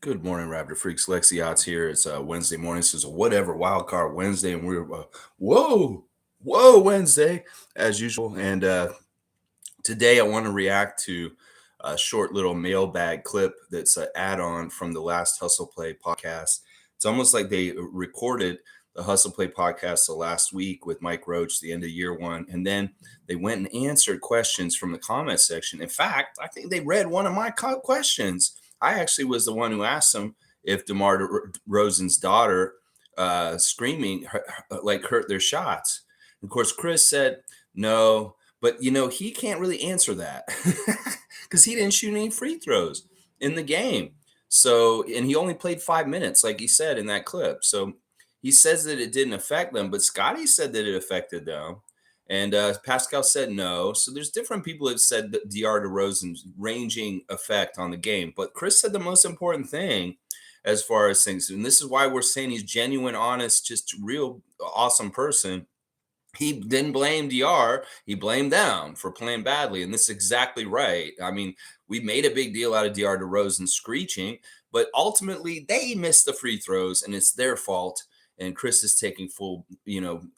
Good morning, Raptor Freaks. Lexi Odds here. It's Wednesday morning. This is a whatever wild card Wednesday, and we're whoa Wednesday as usual. And today I want to react to a short little mailbag clip that's an add-on from the last Hustle Play podcast. It's almost like they recorded the Hustle Play podcast the last week with Mike Roach, the end of year one, and then they went and answered questions from the comment section. In fact, I think they read one of my questions. I actually was the one who asked them if DeMar DeRozan's daughter screaming like hurt their shots. Of course, Chris said no, but he can't really answer that because he didn't shoot any free throws in the game. So, and he only played 5 minutes, like he said in that clip. So he says that it didn't affect them, but Scotty said that it affected them. And Pascal said no. So there's different people that said that DeR DeRozan's ranging effect on the game. But Chris said the most important thing as far as things, and this is why we're saying he's genuine, honest, just real awesome person. He didn't blame DR. He blamed them for playing badly. And this is exactly right. I mean, we made a big deal out of DR DeRozan screeching, but ultimately they missed the free throws and it's their fault. And Chris is taking full,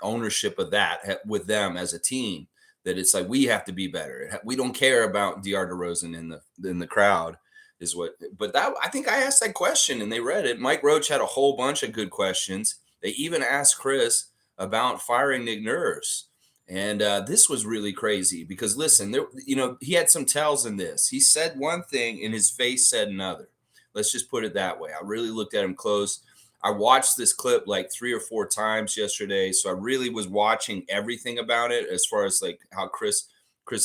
ownership of that with them as a team. That it's like we have to be better. We don't care about DR DeRozan in the crowd, is what. But that I think I asked that question and they read it. Mike Roach had a whole bunch of good questions. They even asked Chris about firing Nick Nurse. And this was really crazy because listen, he had some tells in this. He said one thing and his face said another. Let's just put it that way. I really looked at him close. I watched this clip like 3 or 4 times yesterday, so I really was watching everything about it as far as like how Chris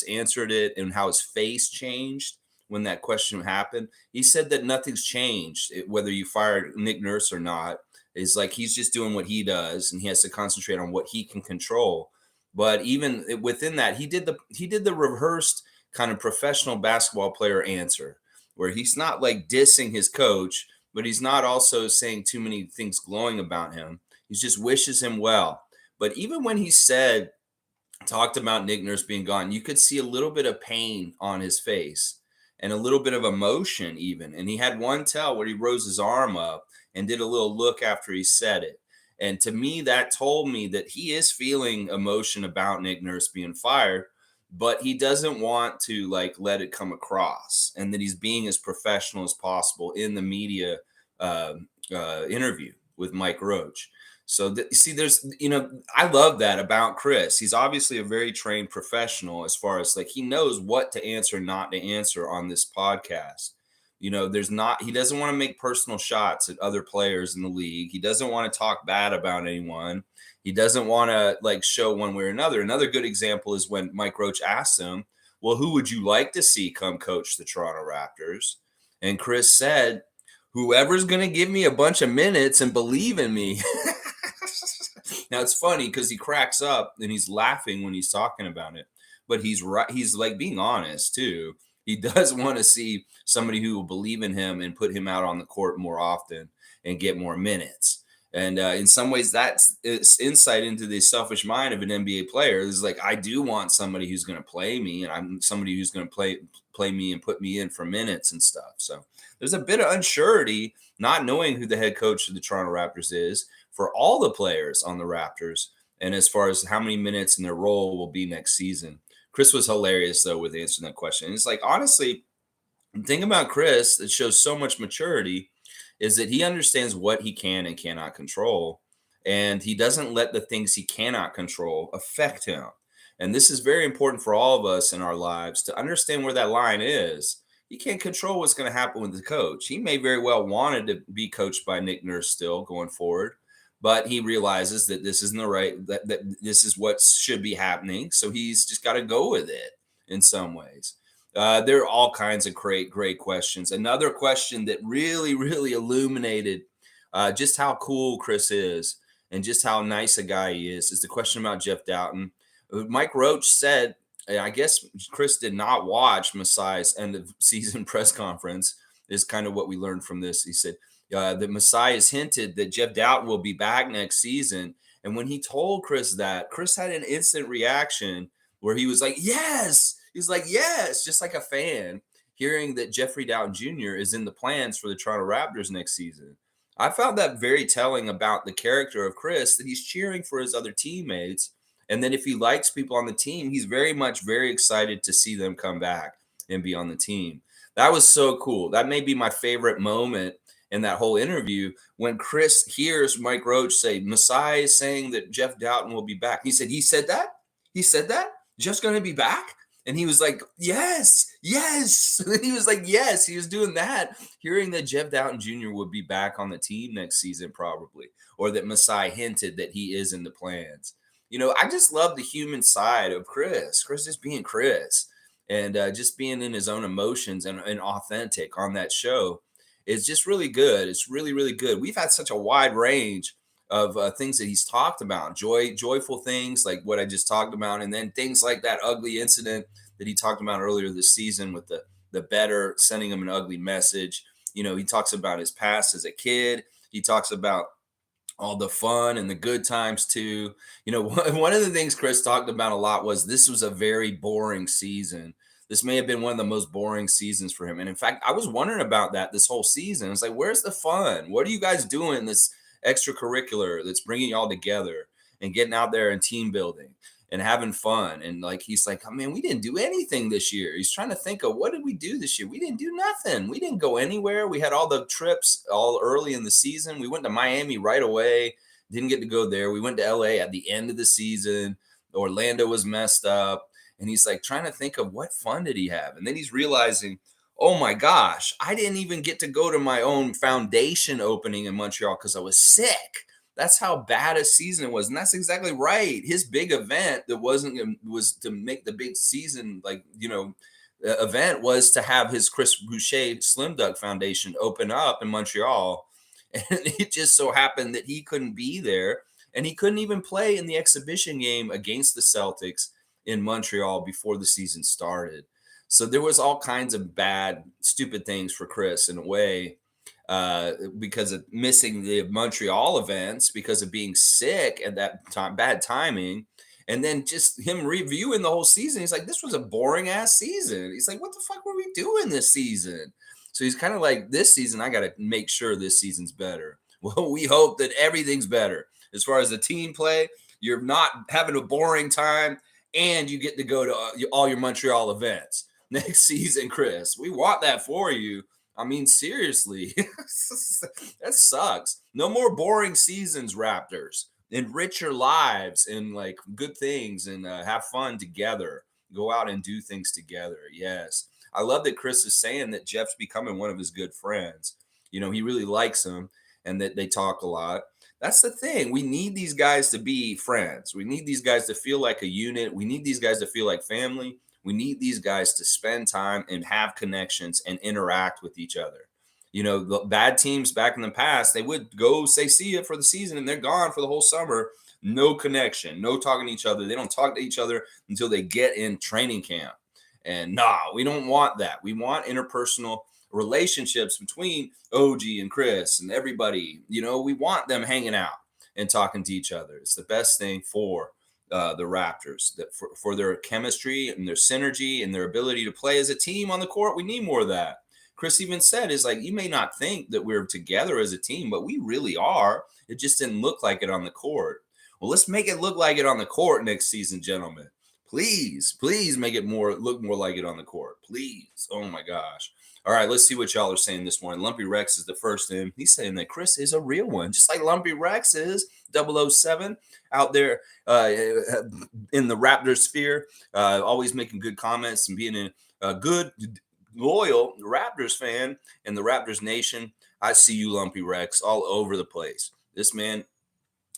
answered it and how his face changed when that question happened. He said that nothing's changed, whether you fired Nick Nurse or not. Is like he's just doing what he does and he has to concentrate on what he can control. But even within that, he did the reversed kind of professional basketball player answer, where he's not like dissing his coach, but he's not also saying too many things glowing about him. He just wishes him well. But even when he talked about Nick Nurse being gone, you could see a little bit of pain on his face and a little bit of emotion even. And he had one tell where he rose his arm up and did a little look after he said it. And to me, that told me that he is feeling emotion about Nick Nurse being fired, but he doesn't want to like let it come across, and that he's being as professional as possible in the media interview with Mike Roach. So see, I love that about Chris. He's obviously a very trained professional as far as like he knows what to answer, not to answer on this podcast. He doesn't want to make personal shots at other players in the league. He doesn't want to talk bad about anyone. He doesn't want to like show one way or another. Another good example is when Mike Roach asked him, well, who would you like to see come coach the Toronto Raptors? And Chris said, whoever's going to give me a bunch of minutes and believe in me. Now it's funny because he cracks up and he's laughing when he's talking about it, but he's right. He's like being honest too. He does want to see somebody who will believe in him and put him out on the court more often and get more minutes. And in some ways, that's insight into the selfish mind of an NBA player. It's like, I do want somebody who's going to play me, and I'm somebody who's going to play me and put me in for minutes and stuff. So there's a bit of unsurety, not knowing who the head coach of the Toronto Raptors is for all the players on the Raptors, and as far as how many minutes in their role will be next season. Chris was hilarious, though, with answering that question. It's like, honestly, the thing about Chris that shows so much maturity is that he understands what he can and cannot control, and he doesn't let the things he cannot control affect him. And this is very important for all of us in our lives to understand where that line is. You can't control what's going to happen with the coach. He may very well wanted to be coached by Nick Nurse still going forward, but he realizes that this isn't the right, that this is what should be happening. So he's just got to go with it in some ways. There are all kinds of great questions. Another question that really, really illuminated just how cool Chris is and just how nice a guy he is the question about Jeff Doughton. Mike Roach said, I guess Chris did not watch Masai's end of season press conference, is kind of what we learned from this. He said, that Masai has hinted that Jeff Doughton will be back next season. And when he told Chris that, Chris had an instant reaction where he was like, yes. He's like, yes, just like a fan. hearing that Jeffrey Dowtin Jr. is in the plans for the Toronto Raptors next season. I found that very telling about the character of Chris, that he's cheering for his other teammates. And then if he likes people on the team, he's very much very excited to see them come back and be on the team. That was so cool. That may be my favorite moment in that whole interview when Chris hears Mike Roach say, Masai is saying that Jeff Dowtin will be back. He said, he said that? He said that? Jeff's going to be back? And he was like, yes, yes. And he was like, yes, he was doing that, hearing that Jeff Dowtin Jr. would be back on the team next season, probably, or that Masai hinted that he is in the plans. I just love the human side of Chris. Chris just being Chris and just being in his own emotions and authentic on that show is just really good. It's really, really good. We've had such a wide range of things that he's talked about, joyful things like what I just talked about, and then things like that ugly incident that he talked about earlier this season with the better sending him an ugly message. He talks about his past as a kid. He talks about all the fun and the good times too. One of the things Chris talked about a lot was this was a very boring season. This may have been one of the most boring seasons for him. And in fact, I was wondering about that this whole season. It's like, where's the fun? What are you guys doing this extracurricular that's bringing y'all together and getting out there and team building and having fun? And like, he's like, oh man, we didn't do anything this year. He's trying to think of, what did we do this year? We didn't do nothing. We didn't go anywhere. We had all the trips all early in the season. We went to Miami right away. Didn't get to go there. We went to LA at the end of the season. Orlando was messed up. And he's like trying to think of what fun did he have? And then he's realizing, oh my gosh, I didn't even get to go to my own foundation opening in Montreal because I was sick. That's how bad a season it was. And that's exactly right. His big event that was to make the big season, event was to have his Chris Boucher Slim Duck Foundation open up in Montreal. And it just so happened that he couldn't be there. And he couldn't even play in the exhibition game against the Celtics in Montreal before the season started. So there was all kinds of bad, stupid things for Chris in a way, because of missing the Montreal events, because of being sick at that time, bad timing. And then just him reviewing the whole season. He's like, this was a boring ass season. He's like, what the fuck were we doing this season? So he's kind of like, this season, I got to make sure this season's better. Well, we hope that everything's better. As far as the team play, you're not having a boring time, and you get to go to all your Montreal events next season, Chris. We want that for you. I mean, seriously, that sucks. No more boring seasons, Raptors. Enrich your lives and like good things and have fun together. Go out and do things together. Yes. I love that Chris is saying that Jeff's becoming one of his good friends. He really likes him and that they talk a lot. That's the thing. We need these guys to be friends. We need these guys to feel like a unit. We need these guys to feel like family. We need these guys to spend time and have connections and interact with each other. The bad teams back in the past, they would go say see you for the season and they're gone for the whole summer. No connection, no talking to each other. They don't talk to each other until they get in training camp. And nah, we don't want that. We want interpersonal relationships between OG and Chris and everybody. We want them hanging out and talking to each other. It's the best thing for the Raptors, that for their chemistry and their synergy and their ability to play as a team on the court. We need more of that. Chris even said, is like, you may not think that we're together as a team, but we really are. It just didn't look like it on the court. Well, let's make it look like it on the court next season, gentlemen. Please make it look more like it on the court. Please. Oh my gosh. All right, let's see what y'all are saying this morning. Lumpy Rex is the first in. He's saying that Chris is a real one, just like Lumpy Rex is, 007, out there in the Raptor sphere, always making good comments and being a good, loyal Raptors fan in the Raptors nation. I see you, Lumpy Rex, all over the place. This man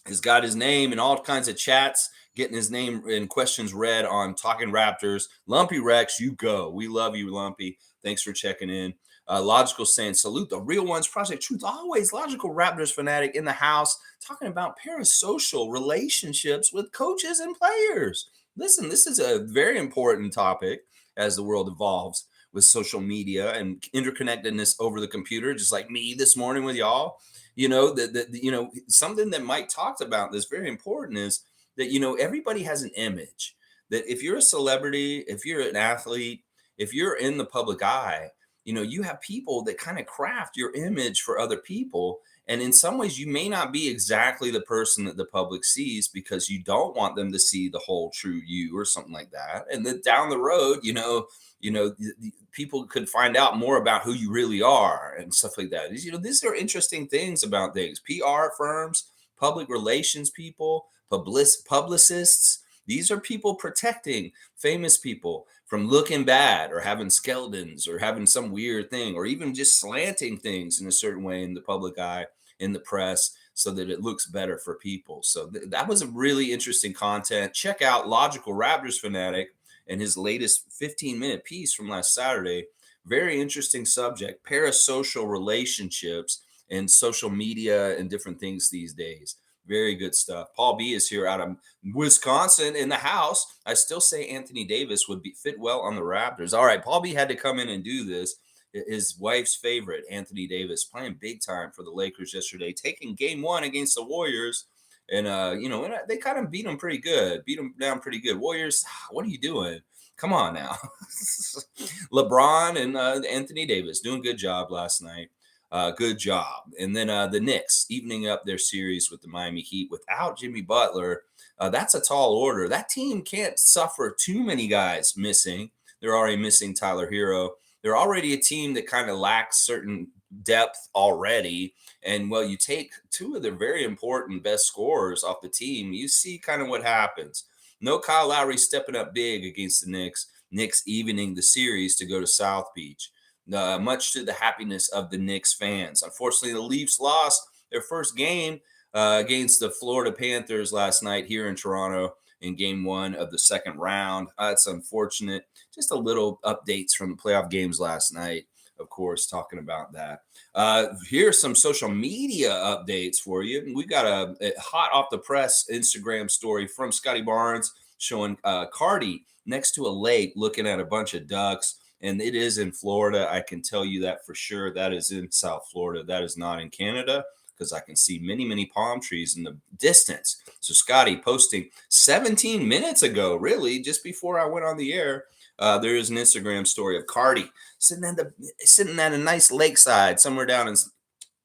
has got his name in all kinds of chats, getting his name and questions read on Talking Raptors. Lumpy Rex, you go. We love you, Lumpy. Thanks for checking in. Logical saying, salute the real ones. Project Truth, always Logical Raptors fanatic in the house, talking about parasocial relationships with coaches and players. Listen, this is a very important topic as the world evolves with social media and interconnectedness over the computer, just like me this morning with y'all. Something that Mike talked about that's very important is that, everybody has an image. That if you're a celebrity, if you're an athlete, if you're in the public eye, you have people that kind of craft your image for other people. And in some ways, you may not be exactly the person that the public sees because you don't want them to see the whole true you or something like that. And then down the road, people could find out more about who you really are and stuff like that. These are interesting things about things. PR firms, public relations people, publicists. These are people protecting famous people from looking bad or having skeletons or having some weird thing or even just slanting things in a certain way in the public eye, in the press, so that it looks better for people. So that was a really interesting content. Check out Logical Raptors Fanatic and his latest 15-minute piece from last Saturday. Very interesting subject, parasocial relationships and social media and different things these days. Very good stuff. Paul B is here out of Wisconsin in the house. I still say Anthony Davis would fit well on the Raptors. All right, Paul B had to come in and do this. His wife's favorite, Anthony Davis, playing big time for the Lakers yesterday, taking game one against the Warriors. And, they kind of beat them pretty good, beat them down pretty good. Warriors, what are you doing? Come on now. LeBron and Anthony Davis doing a good job last night. Good job. And then the Knicks evening up their series with the Miami Heat without Jimmy Butler. That's a tall order. That team can't suffer too many guys missing. They're already missing Tyler Hero. They're already a team that kind of lacks certain depth already. And you take two of their very important best scorers off the team, you see kind of what happens. No Kyle Lowry stepping up big against the Knicks. Knicks evening the series to go to South Beach. Much to the happiness of the Knicks fans. Unfortunately, the Leafs lost their first game against the Florida Panthers last night here in Toronto in game one of the second round. It's unfortunate. Just a little updates from the playoff games last night, of course, talking about that. Here's some social media updates for you. We got a hot off the press Instagram story from Scotty Barnes showing Cardi next to a lake looking at a bunch of ducks. And it is in Florida. I can tell you that for sure. That is in South Florida. That is not in Canada because I can see many, many palm trees in the distance. So Scotty posting 17 minutes ago, really, just before I went on the air, there is an Instagram story of Cardi sitting at a nice lakeside somewhere down in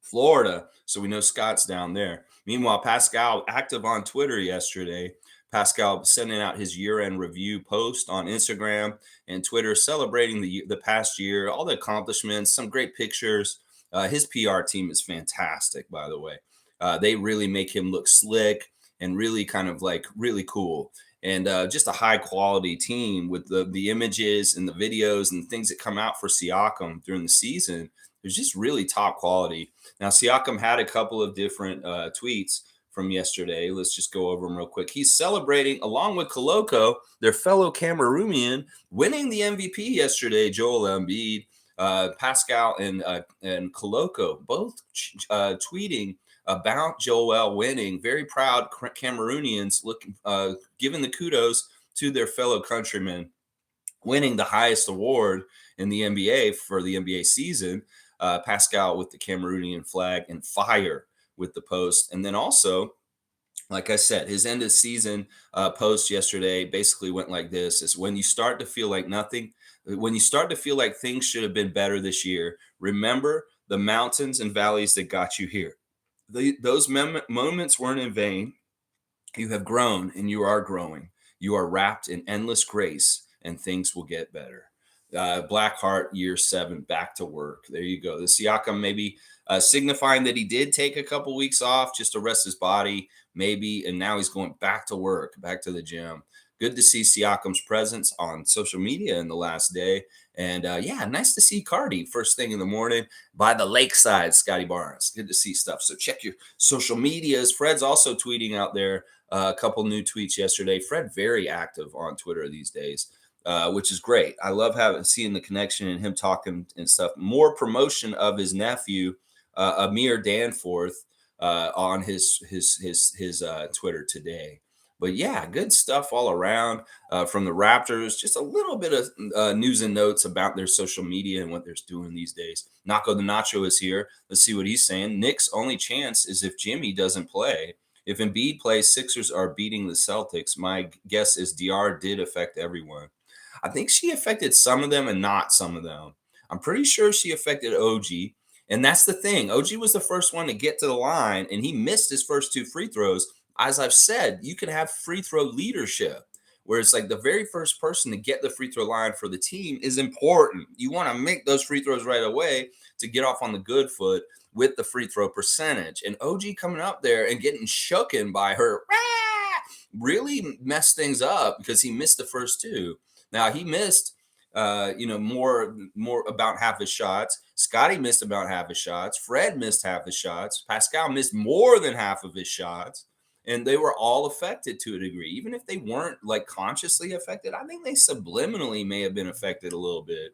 Florida. So we know Scott's down there. Meanwhile, Pascal active on Twitter yesterday. Pascal sending out his year-end review post on Instagram and Twitter, celebrating the past year, all the accomplishments, some great pictures. His PR team is fantastic, by the way. They really make him look slick and really kind of like really cool. And just a high-quality team with the images and the videos and things that come out for Siakam during the season. It's just really top quality. Now, Siakam had a couple of different tweets from yesterday. Let's just go over them real quick. He's celebrating along with Koloko, their fellow Cameroonian, winning the MVP yesterday. Joel Embiid, Pascal, and Koloko both tweeting about Joel winning. Very proud Cameroonians, giving the kudos to their fellow countrymen, winning the highest award in the NBA for the NBA season. Pascal with the Cameroonian flag and fire with the post. And then also, like I said, his end of season post yesterday basically went like this: is when you start to feel like when you start to feel like things should have been better this year, remember the mountains and valleys that got you here. Those moments weren't in vain. You have grown and you are growing. You are wrapped in endless grace and things will get better. Blackheart, year 7, back to work. There you go. The Siakam maybe signifying that he did take a couple weeks off just to rest his body, maybe, and now he's going back to work, back to the gym. Good to see Siakam's presence on social media in the last day. And nice to see Cardi first thing in the morning by the lakeside, Scotty Barnes. Good to see stuff. So check your social medias. Fred's also tweeting out there a couple new tweets yesterday. Fred, very active on Twitter these days. Which is great. I love seeing the connection and him talking and stuff. More promotion of his nephew, Amir Danforth, on his Twitter today. But yeah, good stuff all around from the Raptors. Just a little bit of news and notes about their social media and what they're doing these days. Naco the Nacho is here. Let's see what he's saying. Knicks' only chance is if Jimmy doesn't play. If Embiid plays, Sixers are beating the Celtics. My guess is DR did affect everyone. I think she affected some of them and not some of them. I'm pretty sure she affected OG. And that's the thing. OG was the first one to get to the line, and he missed his first two free throws. As I've said, you can have free throw leadership where it's like the very first person to get the free throw line for the team is important. You want to make those free throws right away to get off on the good foot with the free throw percentage. And OG coming up there and getting shooken by her really messed things up because he missed the first two. Now he missed more about half his shots. Scotty missed about half his shots. Fred missed half his shots. Pascal missed more than half of his shots. And they were all affected to a degree. Even if they weren't like consciously affected, I think they subliminally may have been affected a little bit.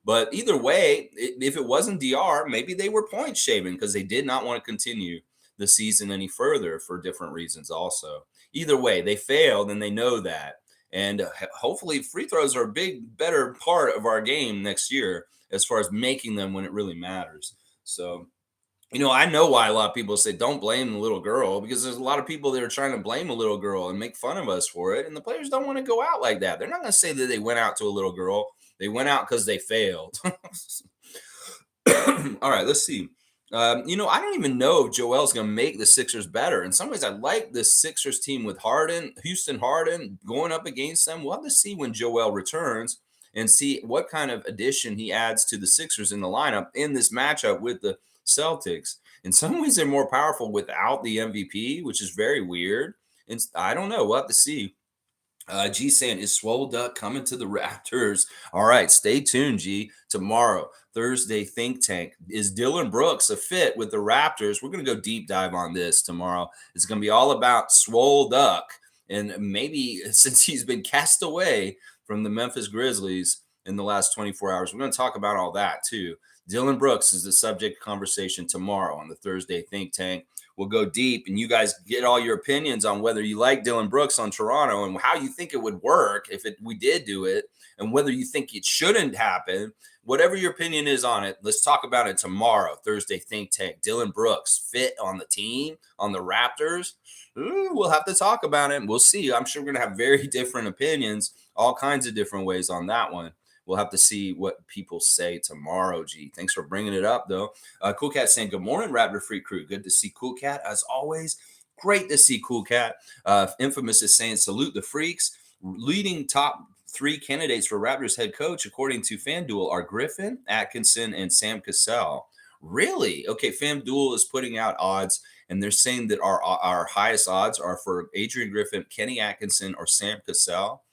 But either way, if it wasn't DR, maybe they were point shaving because they did not want to continue the season any further for different reasons also. Either way, they failed and they know that. And hopefully free throws are a better part of our game next year as far as making them when it really matters. So, I know why a lot of people say don't blame the little girl because there's a lot of people that are trying to blame a little girl and make fun of us for it. And the players don't want to go out like that. They're not going to say that they went out to a little girl. They went out because they failed. All right, let's see. I don't even know if Joel's going to make the Sixers better. In some ways, I like this Sixers team with Houston Harden going up against them. We'll have to see when Joel returns and see what kind of addition he adds to the Sixers in the lineup in this matchup with the Celtics. In some ways, they're more powerful without the MVP, which is very weird. And I don't know. We'll have to see. G saying, is Swole Duck coming to the Raptors? All right, stay tuned, G. Tomorrow, Thursday Think Tank. Is Dylan Brooks a fit with the Raptors? We're going to go deep dive on this tomorrow. It's going to be all about Swole Duck. And maybe since he's been cast away from the Memphis Grizzlies in the last 24 hours, we're going to talk about all that too. Dylan Brooks is the subject of conversation tomorrow on the Thursday Think Tank. We'll go deep and you guys get all your opinions on whether you like Dylan Brooks on Toronto and how you think it would work if we did do it and whether you think it shouldn't happen. Whatever your opinion is on it, let's talk about it tomorrow, Thursday Think Tank. Dylan Brooks fit on the team, on the Raptors. We'll have to talk about it. We'll see. I'm sure we're going to have very different opinions, all kinds of different ways on that one. We'll have to see what people say tomorrow, G. Thanks for bringing it up, though. Cool Cat saying, good morning, Raptor Freak Crew. Good to see Cool Cat, as always. Great to see Cool Cat. Infamous is saying, salute the freaks. Leading top 3 candidates for Raptors head coach, according to FanDuel, are Griffin, Atkinson, and Sam Cassell. Really? Okay, FanDuel is putting out odds, and they're saying that our highest odds are for Adrian Griffin, Kenny Atkinson, or Sam Cassell.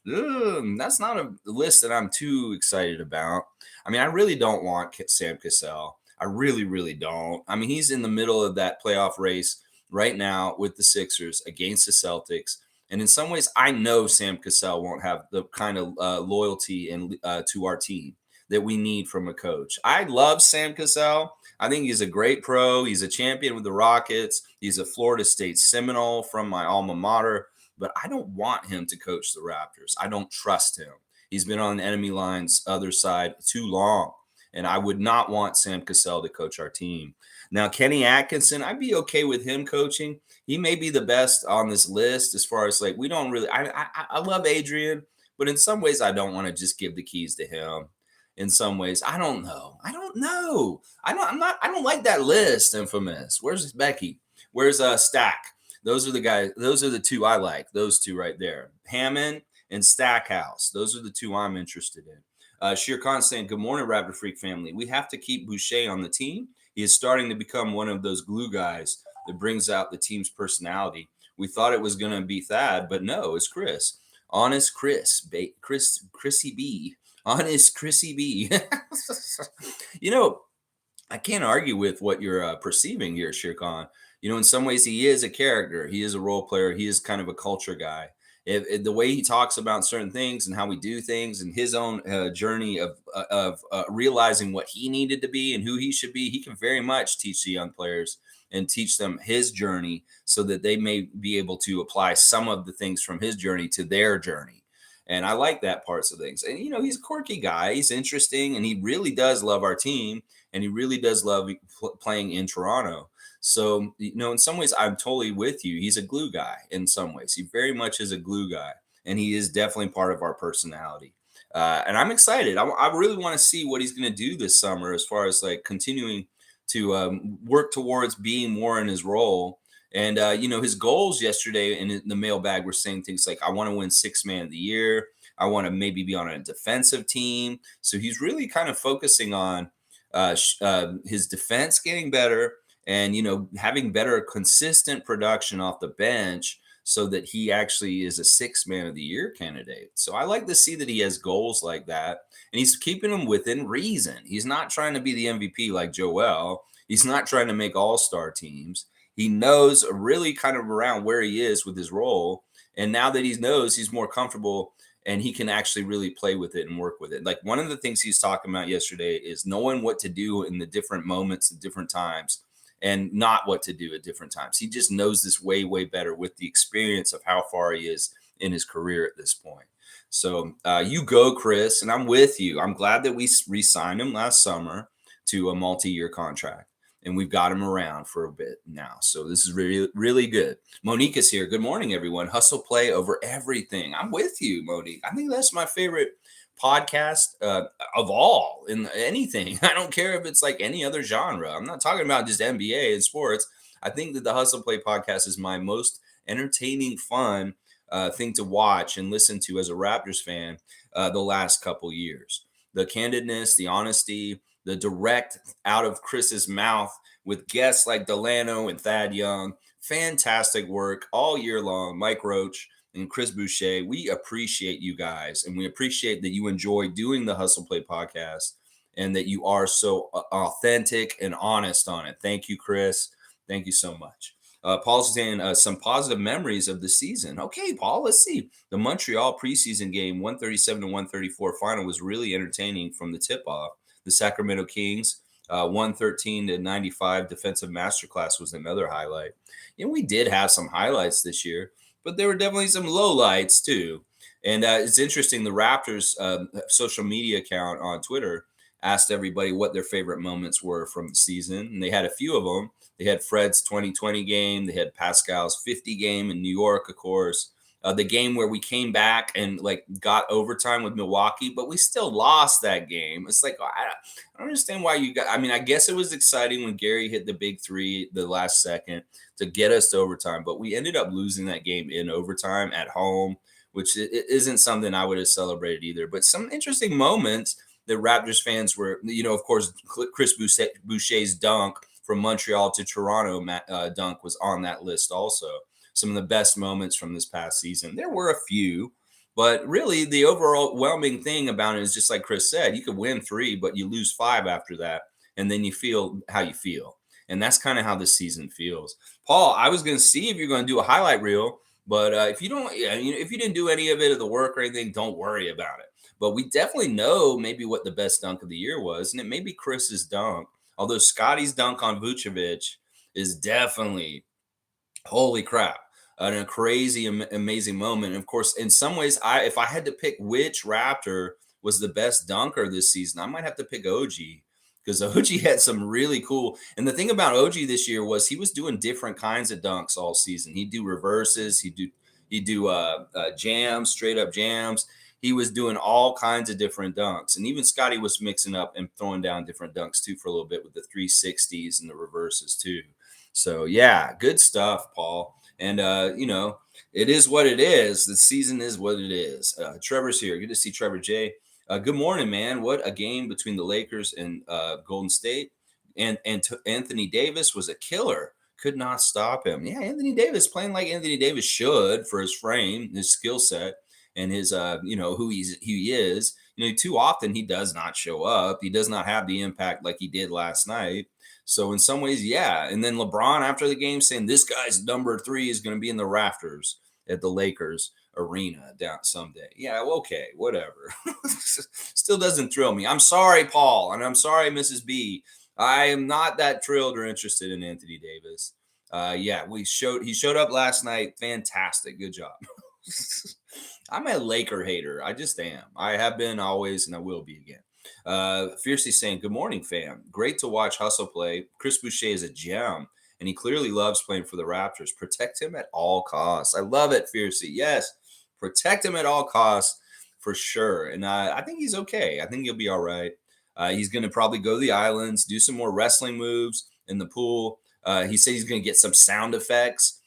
That's not a list that I'm too excited about. I mean, I really don't want Sam Cassell. I really, really don't. I mean, he's in the middle of that playoff race right now with the Sixers against the Celtics. And in some ways, I know Sam Cassell won't have the kind of loyalty and to our team that we need from a coach. I love Sam Cassell. I think he's a great pro. He's a champion with the Rockets. He's a Florida State Seminole from my alma mater. But I don't want him to coach the Raptors. I don't trust him. He's been on the enemy line's other side too long. And I would not want Sam Cassell to coach our team. Now, Kenny Atkinson, I'd be okay with him coaching. He may be the best on this list as far as like, we don't really, I love Adrian, but in some ways I don't want to just give the keys to him. In some ways, I don't know. I don't like that list, Infamous. Where's Becky? Where's Stack? Those are the guys. Those are the two I like. Those two right there. Hammond and Stackhouse. Those are the two I'm interested in. Shere Khan saying, good morning, Raptor Freak family. We have to keep Boucher on the team. He is starting to become one of those glue guys that brings out the team's personality. We thought it was going to be Thad, but no, it's Chris. Honest Chrissy B. Honest Chrissy B. I can't argue with what you're perceiving here, Shere Khan. In some ways, he is a character. He is a role player. He is kind of a culture guy. If the way he talks about certain things and how we do things and his own journey of realizing what he needed to be and who he should be, he can very much teach the young players and teach them his journey so that they may be able to apply some of the things from his journey to their journey. And I like that parts of things. And, he's a quirky guy. He's interesting, and he really does love our team, and he really does love playing in Toronto. So, in some ways, I'm totally with you. He's a glue guy in some ways. He very much is a glue guy, and he is definitely part of our personality. And I'm excited. I really want to see what he's going to do this summer as far as like continuing to work towards being more in his role. And his goals yesterday in the mailbag were saying things like, "I want to win six man of the year. I want to maybe be on a defensive team." So he's really kind of focusing on his defense getting better, and having better consistent production off the bench, so that he actually is a six man of the year candidate. So I like to see that he has goals like that, and he's keeping them within reason. He's not trying to be the MVP like Joel. He's not trying to make all-star teams. He knows really kind of around where he is with his role. And now that he knows, he's more comfortable and he can actually really play with it and work with it. Like one of the things he's talking about yesterday is knowing what to do in the different moments at different times and not what to do at different times. He just knows this way, way better with the experience of how far he is in his career at this point. So you go, Chris, and I'm with you. I'm glad that we re-signed him last summer to a multi-year contract, and we've got him around for a bit now. So this is really, really good. Monique is here. Good morning, everyone. Hustle play over everything. I'm with you, Monique. I think that's my favorite podcast of all in anything. I don't care if it's like any other genre. I'm not talking about just NBA and sports. I think that the Hustle Play podcast is my most entertaining, fun thing to watch and listen to as a Raptors fan the last couple years. The candidness, the honesty, the direct out of Chris's mouth with guests like Delano and Thad Young. Fantastic work all year long. Mike Roach and Chris Boucher, we appreciate you guys, and we appreciate that you enjoy doing the Hustle Play podcast and that you are so authentic and honest on it. Thank you, Chris. Thank you so much. Paul's saying some positive memories of the season. Okay, Paul, let's see. The Montreal preseason game, 137 to 134 final, was really entertaining from the tip-off. The Sacramento Kings, 113 to 95 defensive masterclass was another highlight. And we did have some highlights this year, but there were definitely some lowlights too. And it's interesting, the Raptors social media account on Twitter asked everybody what their favorite moments were from the season. And they had a few of them. They had Fred's 2020 game. They had Pascal's 50 game in New York, of course. The game where we came back and like got overtime with Milwaukee, but we still lost that game. It's like, I don't understand why you got, I mean, I guess it was exciting when Gary hit the big three the last second to get us to overtime, but we ended up losing that game in overtime at home, which isn't something I would have celebrated either. But some interesting moments that Raptors fans were, of course, Chris Boucher's dunk from Montreal to Toronto dunk was on that list also. Some of the best moments from this past season. There were a few, but really the overwhelming thing about it is just like Chris said, you could win 3, but you lose 5 after that. And then you feel how you feel. And that's kind of how this season feels. Paul, I was going to see if you're going to do a highlight reel, but if you don't, if you didn't do any of it of the work or anything, don't worry about it. But we definitely know maybe what the best dunk of the year was. And it may be Chris's dunk, although Scotty's dunk on Vucevic is definitely, holy crap, a crazy, amazing moment. And of course, in some ways, if I had to pick which Raptor was the best dunker this season, I might have to pick OG, because OG had some really cool. And the thing about OG this year was he was doing different kinds of dunks all season. He'd do reverses, he'd do jams, straight up jams. He was doing all kinds of different dunks. And even Scotty was mixing up and throwing down different dunks too for a little bit with the 360s and the reverses too. So yeah, good stuff, Paul. And it is what it is. The season is what it is. Trevor's here. Good to see Trevor J. Good morning, man. What a game between the Lakers and Golden State. And Anthony Davis was a killer. Could not stop him. Yeah, Anthony Davis playing like Anthony Davis should for his frame, his skill set, and his who he is. Too often he does not show up. He does not have the impact like he did last night. So in some ways, yeah. And then LeBron after the game saying this guy's number 3 is going to be in the rafters at the Lakers arena down someday. Yeah, okay, whatever. Still doesn't thrill me. I'm sorry, Paul, and I'm sorry, Mrs. B. I am not that thrilled or interested in Anthony Davis. He showed up last night. Fantastic. Good job. I'm a Laker hater. I just am. I have been always, and I will be again. Fiercely saying, good morning, fam. Great to watch Hustle play. Chris Boucher is a gem, and he clearly loves playing for the Raptors. Protect him at all costs. I love it, Fiercely. Yes, protect him at all costs for sure. And I think he's okay. I think he'll be all right. He's going to probably go to the islands, do some more wrestling moves in the pool. He said he's going to get some sound effects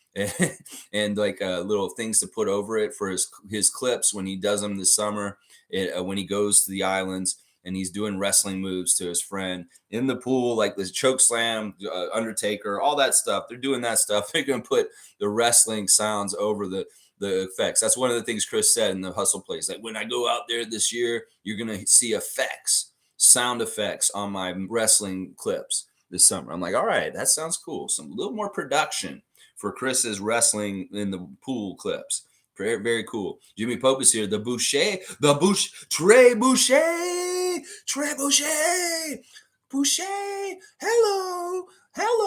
and like little things to put over it for his clips when he does them this summer. When he goes to the islands and he's doing wrestling moves to his friend in the pool, like the choke slam, Undertaker, all that stuff. They're doing that stuff. They're going to put the wrestling sounds over the effects. That's one of the things Chris said in the Hustle Place. Like, when I go out there this year, you're going to see effects, sound effects on my wrestling clips this summer. I'm like, all right, that sounds cool. Some little more production for Chris's wrestling in the pool clips. Very, very cool. Jimmy Pope is here. The Boucher, Trey Boucher, Trey Boucher, Boucher. Hello,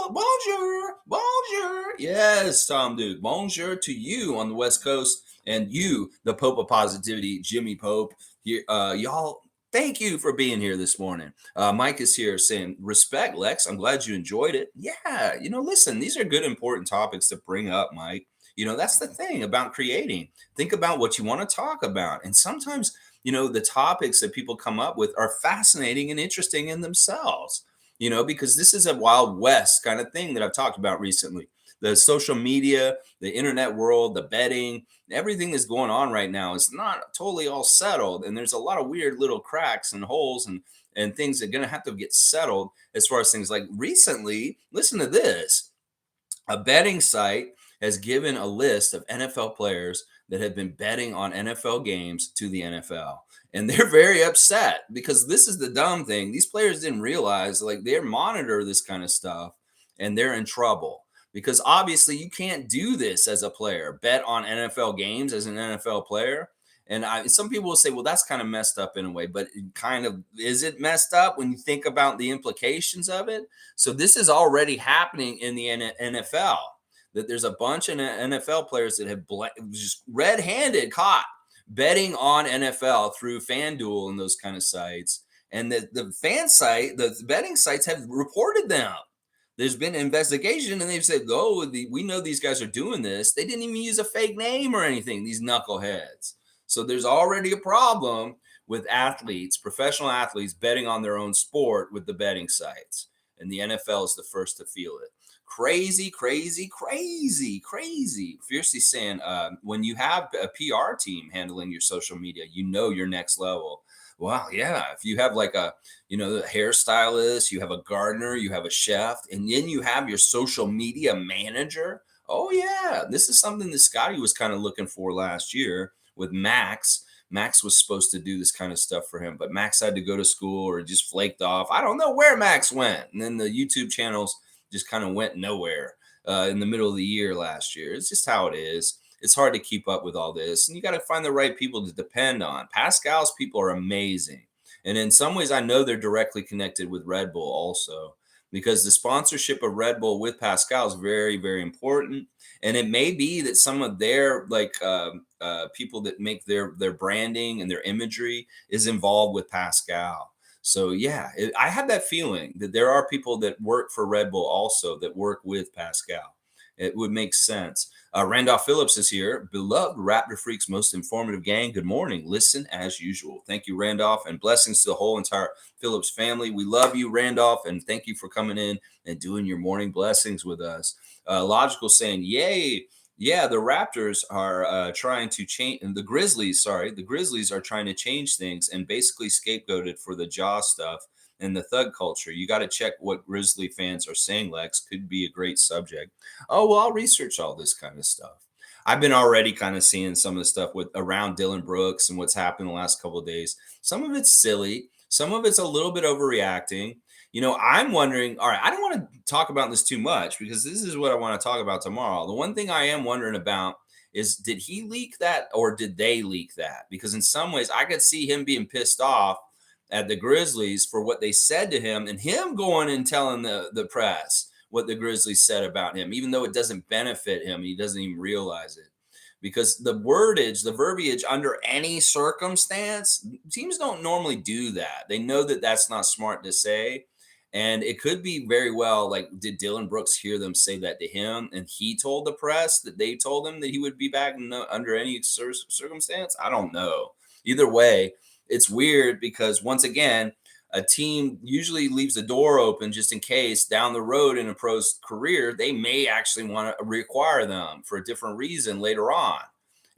bonjour, bonjour. Yes, Tom Duke, bonjour to you on the West Coast, and you, the Pope of Positivity, Jimmy Pope. Here, y'all. Thank you for being here this morning. Mike is here saying, respect, Lex. I'm glad you enjoyed it. Yeah, listen, these are good, important topics to bring up, Mike. That's the thing about creating. Think about what you want to talk about. And sometimes, the topics that people come up with are fascinating and interesting in themselves, because this is a Wild West kind of thing that I've talked about recently. The social media, the internet world, the betting, everything that's going on right now is not totally all settled. And there's a lot of weird little cracks and holes and things that are going to have to get settled as far as things like recently. Listen to this. A betting site has given a list of NFL players that have been betting on NFL games to the NFL. And they're very upset because this is the dumb thing. These players didn't realize, like, they monitor this kind of stuff and they're in trouble because obviously you can't do this as a player, bet on NFL games as an NFL player. And some people will say, well, that's kind of messed up in a way, but is it messed up when you think about the implications of it? So this is already happening in the NFL, that there's a bunch of NFL players that have just red-handed caught betting on NFL through FanDuel and those kind of sites. And the betting sites have reported them. There's been an investigation and they've said, we know these guys are doing this. They didn't even use a fake name or anything, these knuckleheads. So there's already a problem with athletes, professional athletes, betting on their own sport with the betting sites. And the NFL is the first to feel it. Crazy, crazy, crazy, crazy. Fiercely saying, when you have a PR team handling your social media, you're next level. Wow, yeah. If you have like a hairstylist, you have a gardener, you have a chef, and then you have your social media manager. Oh yeah, this is something that Scotty was kind of looking for last year with Max. Max was supposed to do this kind of stuff for him, but Max had to go to school or just flaked off. I don't know where Max went. And then the YouTube channels just kind of went nowhere in the middle of the year last year. It's just how it is. It's hard to keep up with all this. And you got to find the right people to depend on. Pascal's people are amazing. And in some ways, I know they're directly connected with Red Bull also, because the sponsorship of Red Bull with Pascal is very, very important. And it may be that some of their people that make their branding and their imagery is involved with Pascal. So yeah, I have that feeling that there are people that work for Red Bull also that work with Pascal. It would make sense. Randolph Phillips is here. Beloved Raptor Freaks, most informative gang. Good morning. Listen as usual. Thank you, Randolph, and blessings to the whole entire Phillips family. We love you, Randolph, and thank you for coming in and doing your morning blessings with us. Logical saying, yay. Yeah, the Raptors are trying to change, and the Grizzlies are trying to change things and basically scapegoated for the Jaw stuff and the thug culture. You got to check what Grizzly fans are saying, Lex. Could be a great subject. Oh, well, I'll research all this kind of stuff. I've been already kind of seeing some of the stuff around Dylan Brooks and what's happened the last couple of days. Some of it's silly. Some of it's a little bit overreacting. I'm wondering, all right, I don't want to talk about this too much because this is what I want to talk about tomorrow. The one thing I am wondering about is, did he leak that or did they leak that? Because in some ways I could see him being pissed off at the Grizzlies for what they said to him and him going and telling the press what the Grizzlies said about him, even though it doesn't benefit him. He doesn't even realize it. Because the verbiage under any circumstance, teams don't normally do that. They know that that's not smart to say. And it could be very well like, did Dylan Brooks hear them say that to him? And he told the press that they told him that he would be back under any circumstance? I don't know. Either way, it's weird because once again, a team usually leaves the door open just in case down the road in a pro's career, they may actually want to reacquire them for a different reason later on.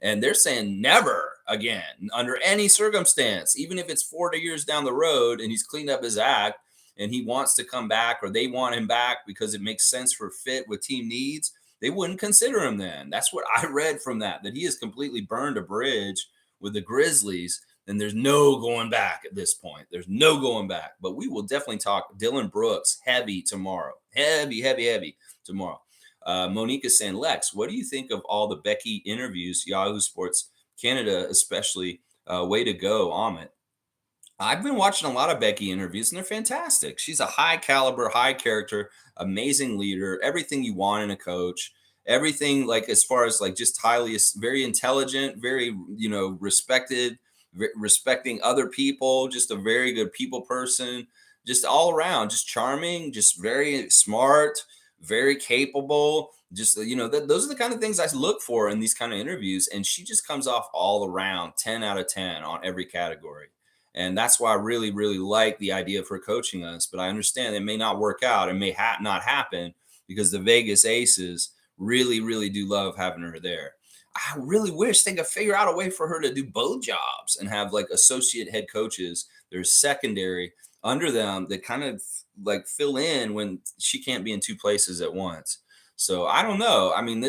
And they're saying never again, under any circumstance, even if it's 40 years down the road and he's cleaned up his act and he wants to come back or they want him back because it makes sense for fit with team needs, they wouldn't consider him then. That's what I read from that he has completely burned a bridge with the Grizzlies. And there's no going back at this point. There's no going back. But we will definitely talk Dylan Brooks heavy tomorrow. Heavy tomorrow. Monique is saying, Lex, what do you think of all the Becky interviews, Yahoo Sports Canada especially? Way to go, Amit. I've been watching a lot of Becky interviews, and they're fantastic. She's a high caliber, high character, amazing leader, everything you want in a coach. Everything like as far as like just highly, very intelligent, very, respected, respecting other people, just a very good people person, just all around, just charming, just very smart, very capable. Just, those are the kind of things I look for in these kind of interviews. And she just comes off all around 10 out of 10 on every category. And that's why I really, really like the idea of her coaching us. But I understand it may not work out. It may not happen because the Vegas Aces really, really do love having her there. I really wish they could figure out a way for her to do both jobs and have like associate head coaches. There's secondary under them that kind of like fill in when she can't be in two places at once. So I don't know. I mean,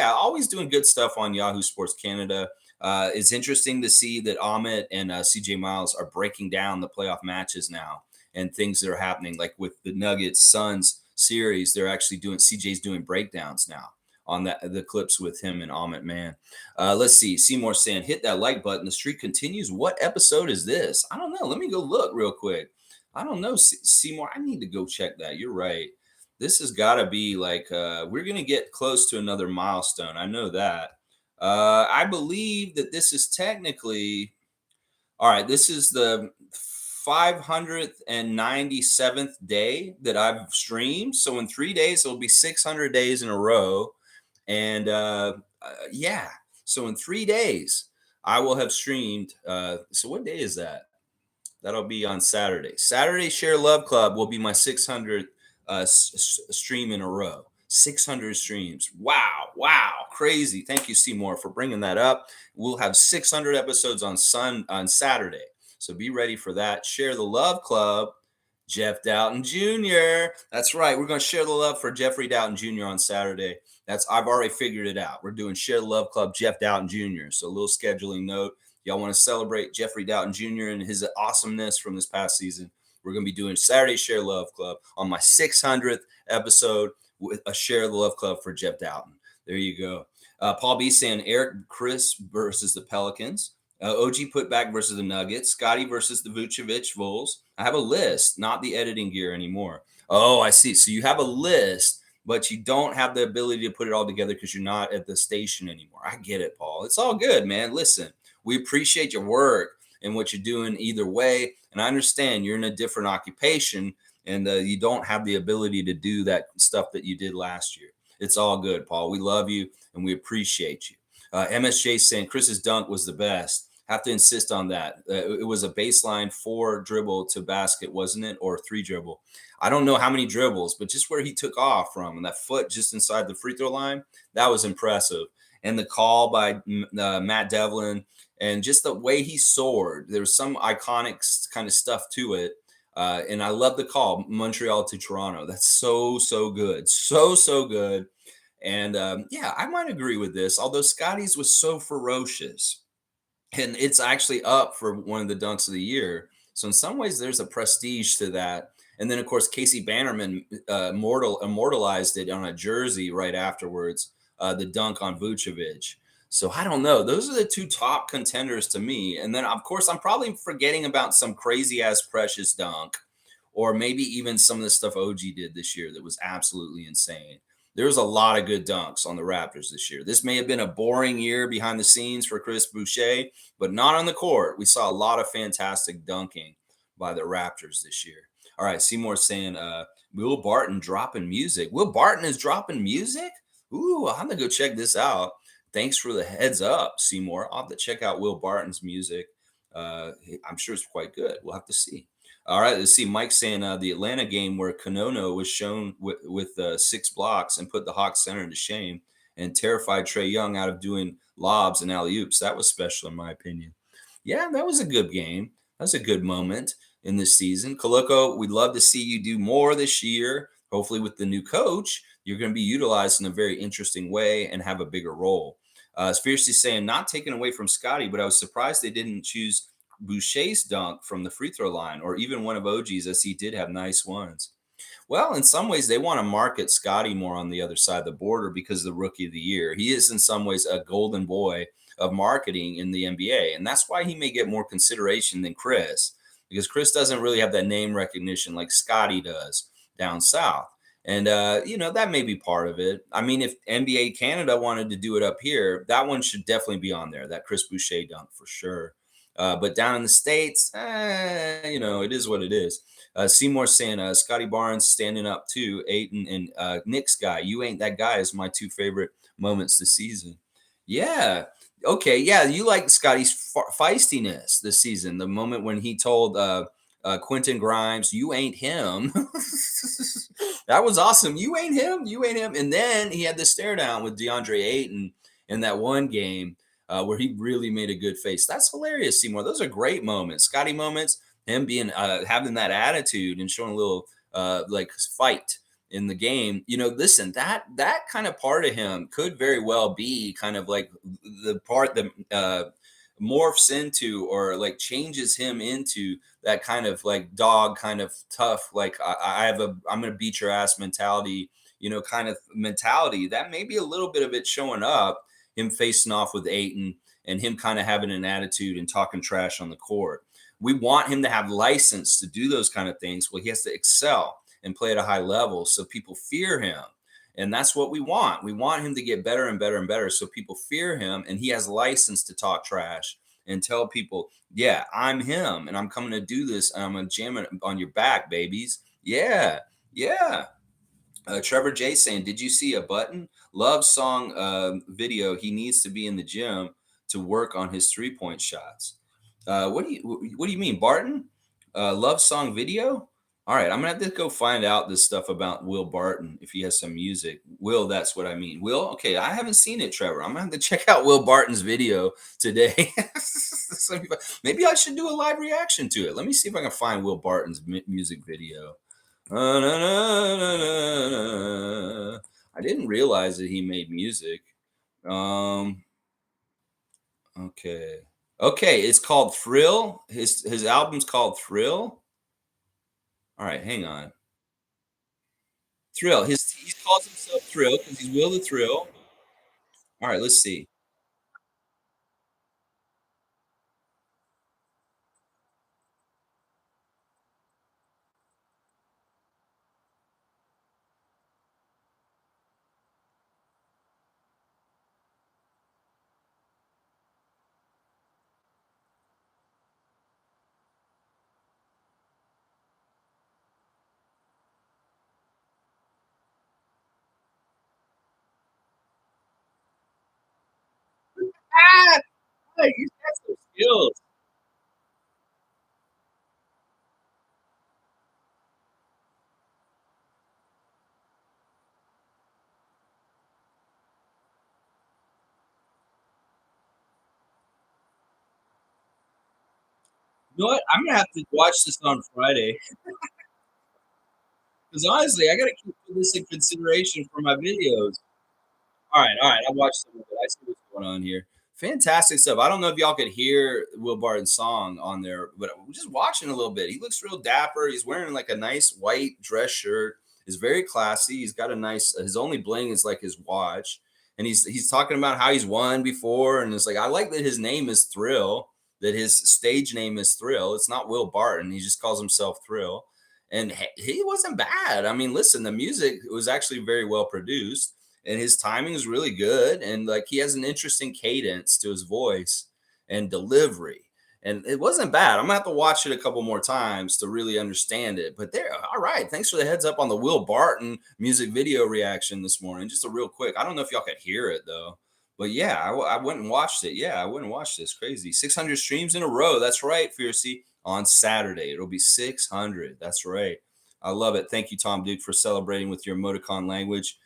always doing good stuff on Yahoo Sports Canada. It's interesting to see that Amit and CJ Miles are breaking down the playoff matches now and things that are happening. Like with the Nuggets Suns series, they're actually CJ's doing breakdowns now on the clips with him and Amit, man. Let's see. Seymour saying, hit that like button. The streak continues. What episode is this? I don't know. Let me go look real quick. I don't know, Seymour. I need to go check that. You're right. This has got to be like, we're going to get close to another milestone. I know that. I believe that this is technically, all right, this is the 597th day that I've streamed. So in 3 days, it'll be 600 days in a row. And so in 3 days, I will have streamed. So what day is that? That'll be on Saturday. Saturday Share Love Club will be my 600th stream in a row. 600 streams. Wow. Crazy. Thank you, Seymour, for bringing that up. We'll have 600 episodes on Saturday. So be ready for that. Share the Love Club. Jeff Doughton Jr. That's right. We're going to share the love for Jeffrey Doughton Jr. on Saturday. I've already figured it out. We're doing Share the Love Club Jeff Doughton Jr. So a little scheduling note. Y'all want to celebrate Jeffrey Doughton Jr. and his awesomeness from this past season. We're going to be doing Saturday Share Love Club on my 600th episode with a Share the Love Club for Jeff Doughton. There you go. Paul B saying Eric Chris versus the Pelicans. OG Putback versus the Nuggets. Scotty versus the Vucevic Bulls. I have a list, not the editing gear anymore. Oh, I see. So you have a list, but you don't have the ability to put it all together because you're not at the station anymore. I get it, Paul. It's all good, man. Listen, we appreciate your work and what you're doing either way. And I understand you're in a different occupation and you don't have the ability to do that stuff that you did last year. It's all good, Paul. We love you and we appreciate you. MSJ saying Chris's dunk was the best. Have to insist on that. It was a baseline 4 dribble to basket, wasn't it? Or 3 dribble. I don't know how many dribbles, but just where he took off from and that foot just inside the free throw line, that was impressive. And the call by Matt Devlin and just the way he soared, there was some iconic kind of stuff to it. And I love the call, Montreal to Toronto. That's so good. So good. And I might agree with this, although Scotty's was so ferocious. And it's actually up for one of the dunks of the year. So in some ways, there's a prestige to that. And then, of course, Casey Bannerman immortalized it on a jersey right afterwards, the dunk on Vucevic. So I don't know. Those are the 2 top contenders to me. And then, of course, I'm probably forgetting about some crazy-ass Precious dunk or maybe even some of the stuff OG did this year that was absolutely insane. There's a lot of good dunks on the Raptors this year. This may have been a boring year behind the scenes for Chris Boucher, but not on the court. We saw a lot of fantastic dunking by the Raptors this year. All right, Seymour saying Will Barton dropping music. Will Barton is dropping music? Ooh, I'm going to go check this out. Thanks for the heads up, Seymour. I'll have to check out Will Barton's music. I'm sure it's quite good. We'll have to see. All right, let's see. Mike saying the Atlanta game where Kanono was shown with 6 blocks and put the Hawks center to shame and terrified Trey Young out of doing lobs and alley oops. That was special, in my opinion. Yeah, that was a good game. That was a good moment in this season. Koloko, we'd love to see you do more this year. Hopefully, with the new coach, you're going to be utilized in a very interesting way and have a bigger role. Fiercely saying, not taken away from Scotty, but I was surprised they didn't choose Boucher's dunk from the free throw line or even one of OG's, as he did have nice ones. Well, in some ways, they want to market Scotty more on the other side of the border because of the rookie of the year. He is, in some ways, a golden boy of marketing in the NBA. And that's why he may get more consideration than Chris, because Chris doesn't really have that name recognition like Scotty does down south. And, that may be part of it. I mean, if NBA Canada wanted to do it up here, that one should definitely be on there, that Chris Boucher dunk for sure. But down in the States, it is what it is. Seymour saying, Scotty Barnes standing up too. Aiton and Nick's guy. You ain't that guy is my 2 favorite moments this season. Yeah. Okay. Yeah. You like Scotty's feistiness this season. The moment when he told Quentin Grimes, you ain't him. That was awesome. You ain't him. You ain't him. And then he had the stare down with DeAndre Ayton in that one game where he really made a good face. That's hilarious, Seymour. Those are great moments. Scotty moments, him being having that attitude and showing a little like fight in the game. Listen, that kind of part of him could very well be kind of like the part that morphs into or like changes him into that kind of like dog kind of tough, like I'm gonna beat your ass mentality, kind of mentality. That may be a little bit of it showing up, him facing off with Aiton and him kind of having an attitude and talking trash on the court. We want him to have license to do those kind of things. Well, he has to excel and play at a high level so people fear him. And that's what we want. We want him to get better and better and better so people fear him and he has license to talk trash and tell people, yeah, I'm him and I'm coming to do this and I'm going to jam it on your back, babies. Yeah, yeah. Trevor J saying, did you see a Button Love song video? He needs to be in the gym to work on his 3-point shots. What do you mean, Barton? Love song video? All right, I'm gonna have to go find out this stuff about Will Barton if he has some music. Will, that's what I mean. Will, okay, I haven't seen it, Trevor. I'm gonna have to check out Will Barton's video today. Maybe I should do a live reaction to it. Let me see if I can find Will Barton's music video. I didn't realize that he made music. Okay. Okay, it's called Thrill. His album's called Thrill. All right, hang on. Thrill. He calls himself Thrill because he's Will the Thrill. All right, let's see. Ah, he's got some skills. You know what? I'm gonna have to watch this on Friday because honestly, I gotta keep this in consideration for my videos. All right. I watched some of it. I see what's going on here. Fantastic stuff. I don't know if y'all could hear Will Barton's song on there, but I'm just watching a little bit. He looks real dapper. He's wearing like a nice white dress shirt. He's very classy. He's got a nice. His only bling is like his watch, and he's talking about how he's won before, and it's like I like that his name is Thrill. That his stage name is Thrill. It's not Will Barton. He just calls himself Thrill, and he wasn't bad. I mean, listen, the music was actually very well produced and his timing is really good and like he has an interesting cadence to his voice and delivery and it wasn't bad. I'm gonna have to watch it a couple more times to really understand it, but there, all right, thanks for the heads up on the Will Barton music video reaction this morning. Just a real quick, I don't know if y'all could hear it though, But yeah, I went and watched it. Yeah, I went and watched this. Crazy. 600 streams in a row. That's right, Fiercey. On Saturday. It'll be 600. That's right. I love it. Thank you, Tom Duke, for celebrating with your emoticon language,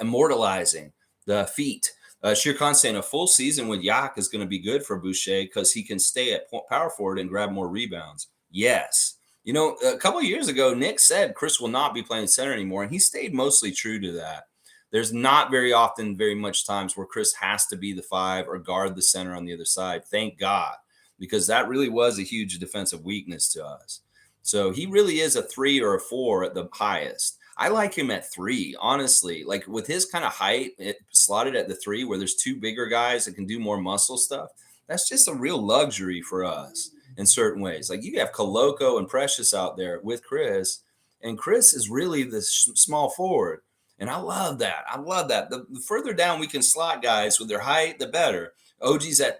immortalizing the feat. Shir Khan saying a full season with Yak is going to be good for Boucher because he can stay at power forward and grab more rebounds. Yes. You know, a couple of years ago, Nick said Chris will not be playing center anymore, and he stayed mostly true to that. There's not very often, very much times where Chris has to be the five or guard the center on the other side. Thank God, because that really was a huge defensive weakness to us. So he really is a 3 or a 4 at the highest. I like him at 3, honestly. Like with his kind of height, slotted at the 3, where there's two bigger guys that can do more muscle stuff. That's just a real luxury for us in certain ways. Like you have Koloko and Precious out there with Chris, and Chris is really the small forward. And I love that. I love that. The further down we can slot guys with their height, the better. OG's at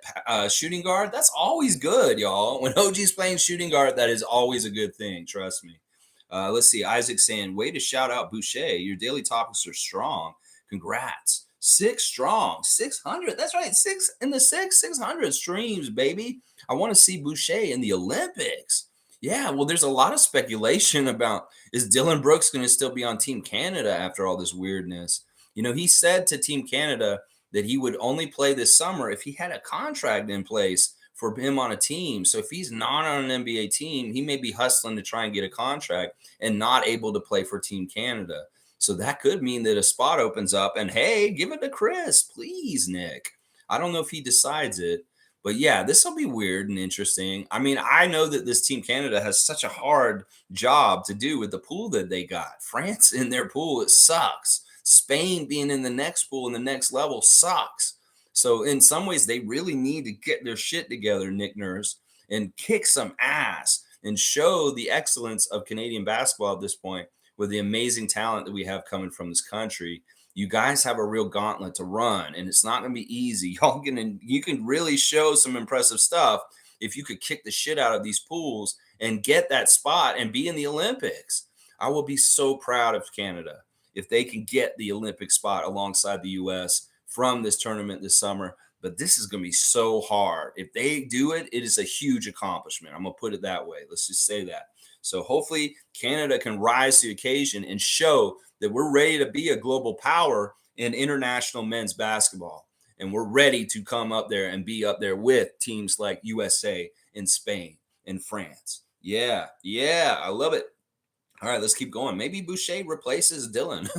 shooting guard. That's always good, y'all. When OG's playing shooting guard, that is always a good thing. Trust me. Let's see. Isaac saying, way to shout out Boucher. Your daily topics are strong. Congrats. 6 strong. 600. That's right. 600 streams, baby. I want to see Boucher in the Olympics. Yeah, well, there's a lot of speculation about is Dylan Brooks going to still be on Team Canada after all this weirdness? You know, he said to Team Canada that he would only play this summer if he had a contract in place for him on a team. So if he's not on an NBA team, he may be hustling to try and get a contract and not able to play for Team Canada. So that could mean that a spot opens up and hey, give it to Chris, please, Nick. I don't know if he decides it. But yeah, this will be weird and interesting. I mean, I know that this Team Canada has such a hard job to do with the pool that they got. France in their pool, it sucks. Spain being in the next pool in the next level sucks. So in some ways, they really need to get their shit together, Nick Nurse, and kick some ass and show the excellence of Canadian basketball at this point with the amazing talent that we have coming from this country. You guys have a real gauntlet to run, and it's not going to be easy. You can really show some impressive stuff if you could kick the shit out of these pools and get that spot and be in the Olympics. I will be so proud of Canada if they can get the Olympic spot alongside the U.S. from this tournament this summer. But this is going to be so hard. If they do it, it is a huge accomplishment. I'm going to put it that way. Let's just say that. So hopefully Canada can rise to the occasion and show that we're ready to be a global power in international men's basketball. And we're ready to come up there and be up there with teams like USA and Spain and France. Yeah, I love it. All right, let's keep going. Maybe Boucher replaces Dylan.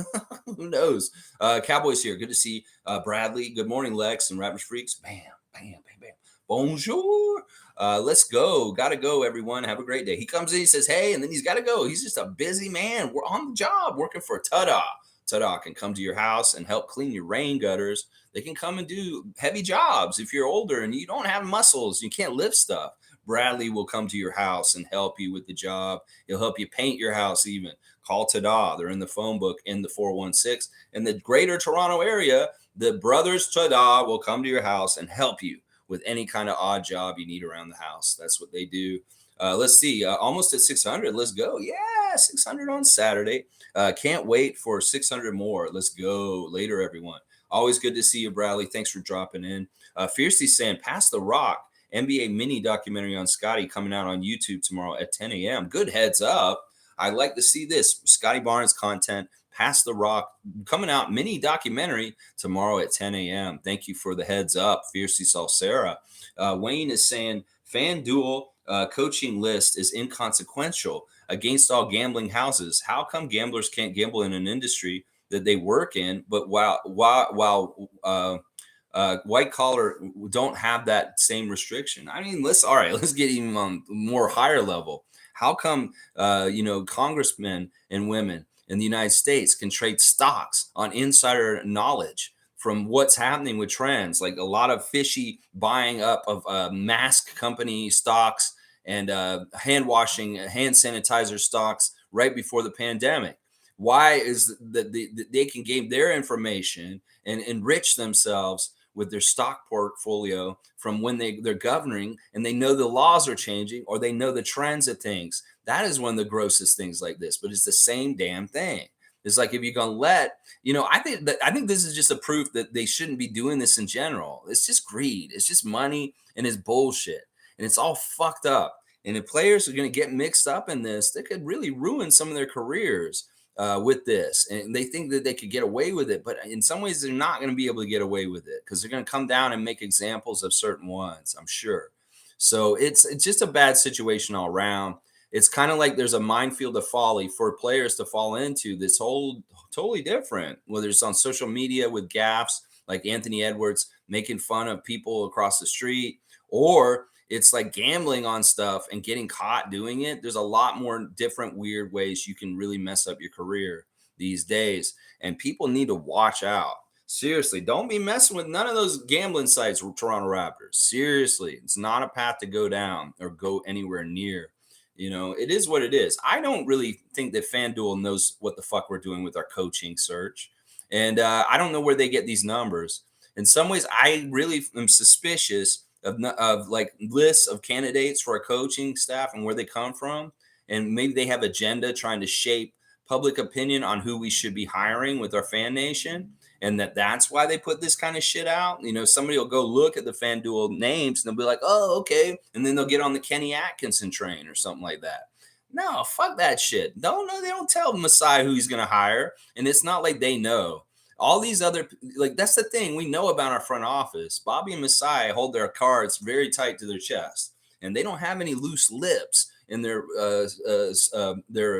Who knows? Cowboys here. Good to see Bradley. Good morning, Lex and Raptors Freaks. Bam, bam, bam, bam. Bonjour. Let's go. Got to go, everyone. Have a great day. He comes in, he says, hey, and then he's got to go. He's just a busy man. We're on the job working for Tada. Tada can come to your house and help clean your rain gutters. They can come and do heavy jobs if you're older and you don't have muscles. You can't lift stuff. Bradley will come to your house and help you with the job. He'll help you paint your house even. Call Tada. They're in the phone book in the 416. In the greater Toronto area, the brothers Tada will come to your house and help you with any kind of odd job you need around the house. That's what they do. Let's see. Almost at 600. Let's go. Yeah, 600 on Saturday. Can't wait for 600 more. Let's go. Later, everyone. Always good to see you, Bradley. Thanks for dropping in. Fiercely saying, pass the rock. NBA mini documentary on Scotty coming out on YouTube tomorrow at 10 a.m. Good heads up. I'd like to see this. Scotty Barnes content, Pass the Rock, coming out mini documentary tomorrow at 10 a.m. Thank you for the heads up, Fiercely Salsera. Wayne is saying, FanDuel coaching list is inconsequential against all gambling houses. How come gamblers can't gamble in an industry that they work in, but while white collar don't have that same restriction? I mean, let's get even on more higher level. How come, congressmen and women in the United States can trade stocks on insider knowledge from what's happening with trends, like a lot of fishy buying up of mask company stocks and hand washing, hand sanitizer stocks right before the pandemic? Why is that they can gain their information and enrich themselves with their stock portfolio from when they're governing and they know the laws are changing or they know the trends of things? That is one of the grossest things like this, but it's the same damn thing. It's like if you're gonna I think this is just a proof that they shouldn't be doing this in general. It's just greed. It's just money and it's bullshit. And it's all fucked up. And if players are gonna get mixed up in this, they could really ruin some of their careers with this. And they think that they could get away with it, but in some ways they're not going to be able to get away with it because they're going to come down and make examples of certain ones, I'm sure. So it's just a bad situation all around. It's kind of like there's a minefield of folly for players to fall into this whole totally different, whether it's on social media with gaffes like Anthony Edwards making fun of people across the street, or it's like gambling on stuff and getting caught doing it. There's a lot more different weird ways you can really mess up your career these days. And people need to watch out. Seriously, don't be messing with none of those gambling sites, Toronto Raptors. Seriously, it's not a path to go down or go anywhere near. It is what it is. I don't really think that FanDuel knows what the fuck we're doing with our coaching search. And I don't know where they get these numbers. In some ways, I really am suspicious of like lists of candidates for a coaching staff and where they come from. And maybe they have agenda trying to shape public opinion on who we should be hiring with our fan nation. And that's why they put this kind of shit out. Somebody will go look at the FanDuel names and they'll be like, oh, okay. And then they'll get on the Kenny Atkinson train or something like that. No, fuck that shit. Don't know. They don't tell Masai who he's going to hire. And it's not like they know. All these other, like, that's the thing we know about our front office. Bobby and Masai hold their cards very tight to their chest, and they don't have any loose lips in their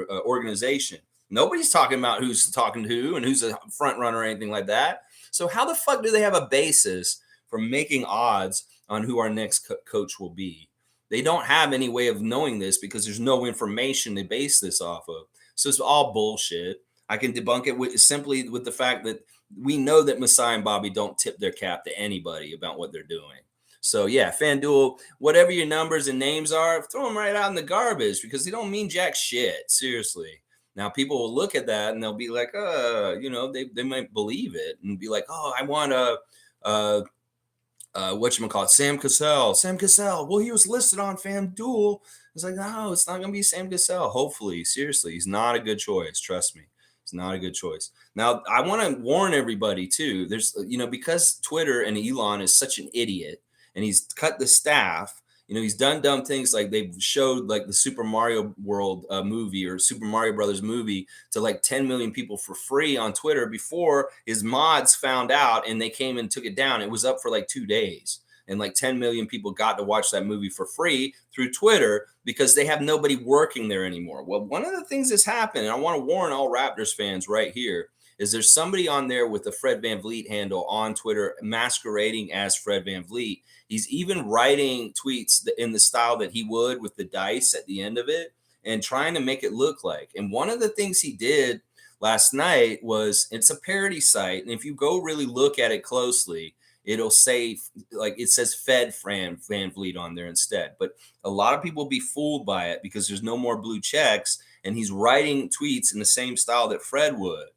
organization. Nobody's talking about who's talking to who and who's a front runner or anything like that. So how the fuck do they have a basis for making odds on who our next coach will be? They don't have any way of knowing this because there's no information they base this off of. So it's all bullshit. I can debunk it simply with the fact that we know that Masai and Bobby don't tip their cap to anybody about what they're doing. So yeah, FanDuel, whatever your numbers and names are, throw them right out in the garbage because they don't mean jack shit. Seriously. Now people will look at that and they'll be like, they might believe it and be like, oh, I want whatchamacallit, Sam Cassell. Sam Cassell. Well, he was listed on FanDuel. It's like, no, it's not going to be Sam Cassell. Hopefully, seriously, he's not a good choice. Trust me. It's not a good choice. Now, I want to warn everybody too. There's, because Twitter and Elon is such an idiot and he's cut the staff, he's done dumb things like they've showed like the Super Mario World movie or Super Mario Brothers movie to like 10 million people for free on Twitter before his mods found out and they came and took it down. It was up for like 2 days. And like 10 million people got to watch that movie for free through Twitter because they have nobody working there anymore. Well, one of the things that's happened, and I want to warn all Raptors fans right here, is there's somebody on there with the Fred VanVleet handle on Twitter masquerading as Fred VanVleet. He's even writing tweets in the style that he would with the dice at the end of it and trying to make it look like. And one of the things he did last night was, it's a parody site. And if you go really look at it closely, it'll say, like, it says Fed VanVleet on there instead. But a lot of people will be fooled by it because there's no more blue checks and he's writing tweets in the same style that Fred would.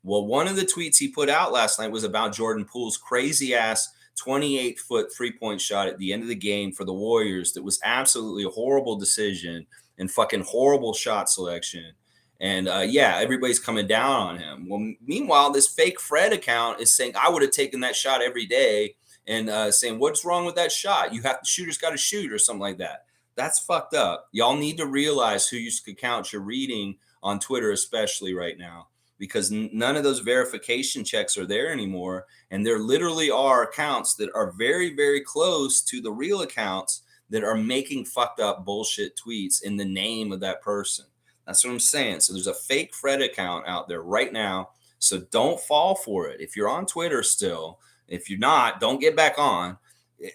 Well, one of the tweets he put out last night was about Jordan Poole's crazy ass 28-foot 3-point shot at the end of the game for the Warriors. That was absolutely a horrible decision and fucking horrible shot selection. And everybody's coming down on him. Well, meanwhile, this fake Fred account is saying, I would have taken that shot every day, and saying, what's wrong with that shot? Shooters got to shoot or something like that. That's fucked up. Y'all need to realize who accounts you're reading on Twitter, especially right now, because none of those verification checks are there anymore. And there literally are accounts that are very, very close to the real accounts that are making fucked up bullshit tweets in the name of that person. That's what I'm saying. So there's a fake Fred account out there right now. So don't fall for it. If you're on Twitter still, if you're not, don't get back on.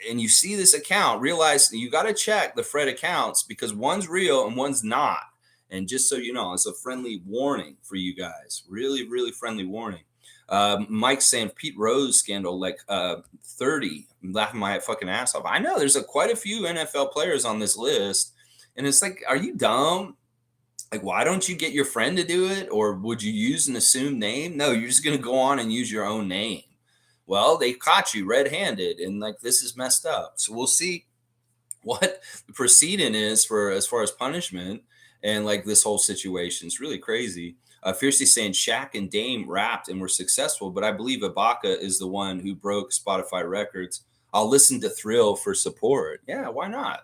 And you see this account, realize you got to check the Fred accounts because one's real and one's not. And just so you know, it's a friendly warning for you guys. Really, really friendly warning. Mike's saying Pete Rose scandal, like 30. I'm laughing my fucking ass off. I know there's quite a few NFL players on this list. And it's like, are you dumb? Like, why don't you get your friend to do it? Or would you use an assumed name? No, you're just going to go on and use your own name. Well, they caught you red-handed, and like, this is messed up. So we'll see what the proceeding is for as far as punishment and like this whole situation. It's really crazy. Fiercely saying Shaq and Dame rapped and were successful, but I believe Ibaka is the one who broke Spotify records. I'll listen to Thrill for support. Yeah, why not?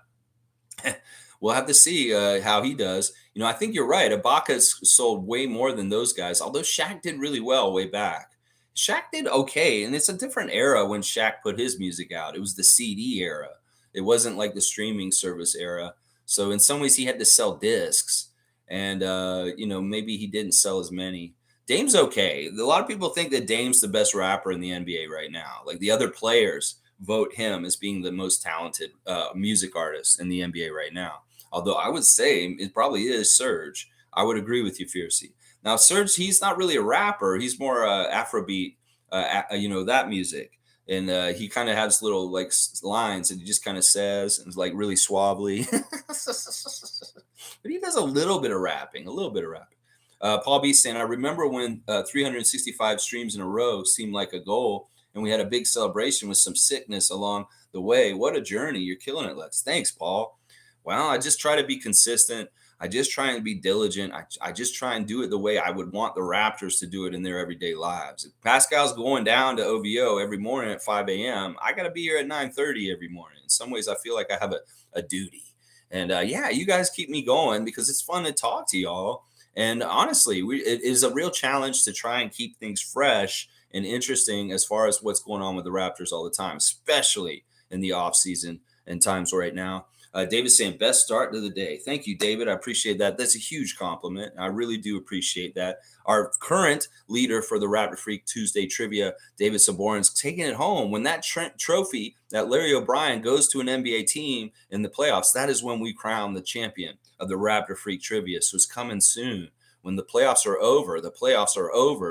We'll have to see how he does. I think you're right. Ibaka's sold way more than those guys, although Shaq did really well way back. Shaq did okay, and it's a different era when Shaq put his music out. It was the CD era. It wasn't like the streaming service era. So in some ways, he had to sell discs, and maybe he didn't sell as many. Dame's okay. A lot of people think that Dame's the best rapper in the NBA right now. Like the other players vote him as being the most talented music artist in the NBA right now. Although I would say it probably is Serge. I would agree with you, Fiercey. Now, Serge, he's not really a rapper. He's more Afrobeat, that music. And he kind of has little like lines and he just kind of says and like really suavely. But he does a little bit of rapping, a little bit of rapping. Paul B saying, I remember when 365 streams in a row seemed like a goal and we had a big celebration with some sickness along the way. What a journey. You're killing it, Lex. Thanks, Paul. Well, I just try to be consistent. I just try and be diligent. I just try and do it the way I would want the Raptors to do it in their everyday lives. If Pascal's going down to OVO every morning at 5 a.m., I got to be here at 9:30 every morning. In some ways, I feel like I have a duty. And you guys keep me going because it's fun to talk to y'all. And honestly, it is a real challenge to try and keep things fresh and interesting as far as what's going on with the Raptors all the time, especially in the off season and times right now. David saying best start to the day. Thank you, David. I appreciate that. That's a huge compliment. I really do appreciate that. Our current leader for the Raptor Freak Tuesday trivia, David Saborin's taking it home. When that trophy, that Larry O'Brien goes to an NBA team in the playoffs, that is when we crown the champion of the Raptor Freak trivia. So it's coming soon. When the playoffs are over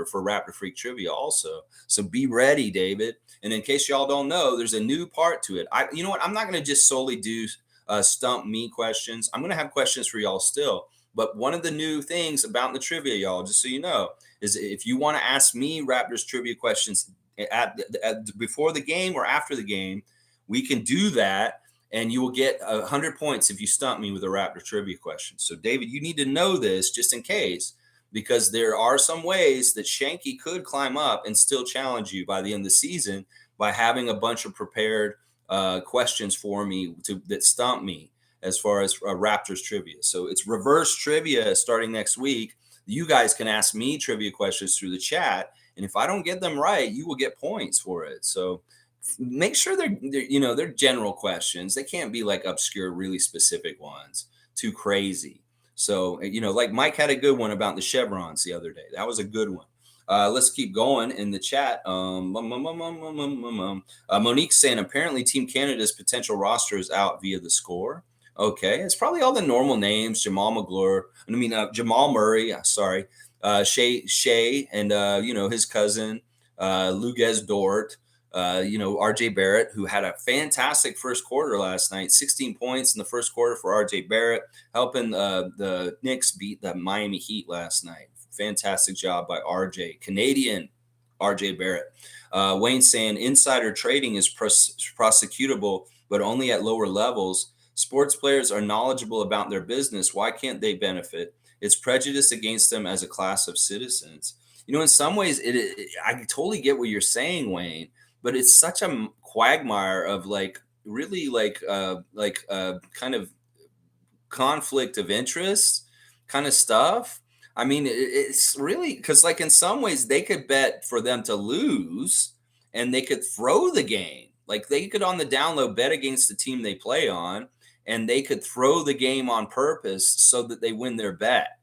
for Raptor Freak trivia also. So be ready, David. And in case y'all don't know, there's a new part to it. You know what? I'm not going to just solely do stump me questions. I'm going to have questions for y'all still. But one of the new things about the trivia, y'all, just so you know, is if you want to ask me Raptors trivia questions before the game or after the game, we can do that. And you will get 100 points if you stump me with a Raptor trivia question. So, David, you need to know this just in case, because there are some ways that Shanky could climb up and still challenge you by the end of the season by having a bunch of prepared questions for me that stump me as far as Raptors trivia. So it's reverse trivia starting next week. You guys can ask me trivia questions through the chat. And if I don't get them right, you will get points for it. So make sure they're general questions. They can't be like obscure, really specific ones, too crazy. So, like Mike had a good one about the chevrons the other day. That was a good one. Let's keep going in the chat. Monique saying apparently Team Canada's potential roster is out via the score. Okay, it's probably all the normal names: Jamal Murray. Sorry, Shea, and his cousin, Luguez Dort. RJ Barrett, who had a fantastic first quarter last night, 16 points in the first quarter for RJ Barrett, helping the Knicks beat the Miami Heat last night. Fantastic job by RJ, Canadian RJ Barrett. Wayne saying insider trading is prosecutable, but only at lower levels. Sports players are knowledgeable about their business. Why can't they benefit? It's prejudice against them as a class of citizens. In some ways, I totally get what you're saying, Wayne, but it's such a quagmire of really kind of conflict of interest kind of stuff. I mean, it's really because in some ways they could bet for them to lose and they could throw the game. Like they could on the down low bet against the team they play on and they could throw the game on purpose so that they win their bet.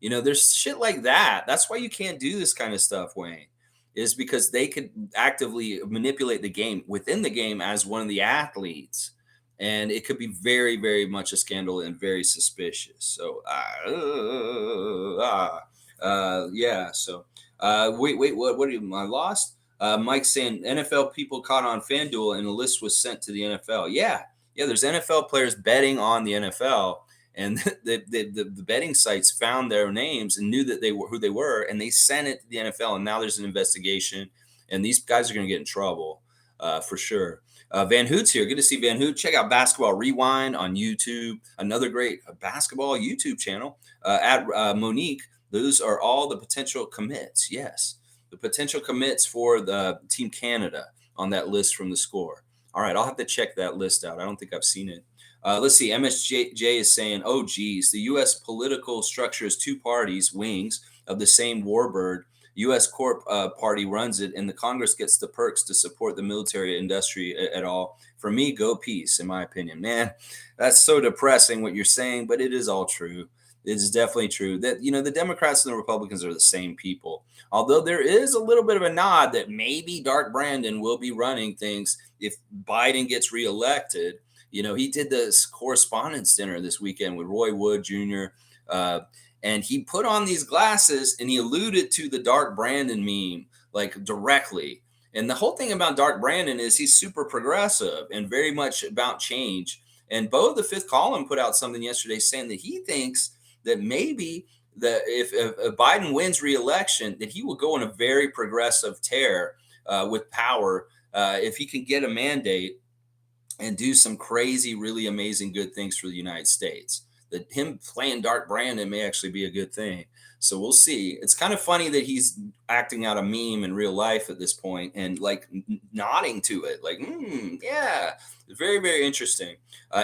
There's shit like that. That's why you can't do this kind of stuff, Wayne, is because they could actively manipulate the game within the game as one of the athletes. And it could be very, very much a scandal and very suspicious. So, yeah. So, wait, what I lost? Mike saying NFL people caught on FanDuel and a list was sent to the NFL. Yeah. There's NFL players betting on the NFL. And the betting sites found their names and knew that they were who they were, and they sent it to the NFL. And now there's an investigation, and these guys are going to get in trouble for sure. Van Hoot's here. Good to see Van Hoot. Check out Basketball Rewind on YouTube. Another great basketball YouTube channel. At Monique, Those are all the potential commits. Yes, the potential commits for the Team Canada on that list from the score. All right, I'll have to check that list out. I don't think I've seen it. Let's see. MSJ is saying, "Oh, geez, the U.S. political structure is two parties, wings of the same warbird. U.S. Corp party runs it, and the Congress gets the perks to support the military industry at all. For me, go peace, in my opinion." Man, that's so depressing what you're saying, but it is all true. It is definitely true that the Democrats and the Republicans are the same people. Although there is a little bit of a nod that maybe Dark Brandon will be running things if Biden gets reelected. He did this correspondence dinner this weekend with Roy Wood Jr. And he put on these glasses and he alluded to the Dark Brandon meme like directly. And the whole thing about Dark Brandon is he's super progressive and very much about change. And Bo the Fifth Column put out something yesterday saying that he thinks that maybe that if Biden wins re-election, that he will go on a very progressive tear with power if he can get a mandate and do some crazy, really amazing, good things for the United States. That him playing Dark Brandon may actually be a good thing. So we'll see. It's kind of funny that he's acting out a meme in real life at this point and like nodding to it, like, yeah, very, very interesting.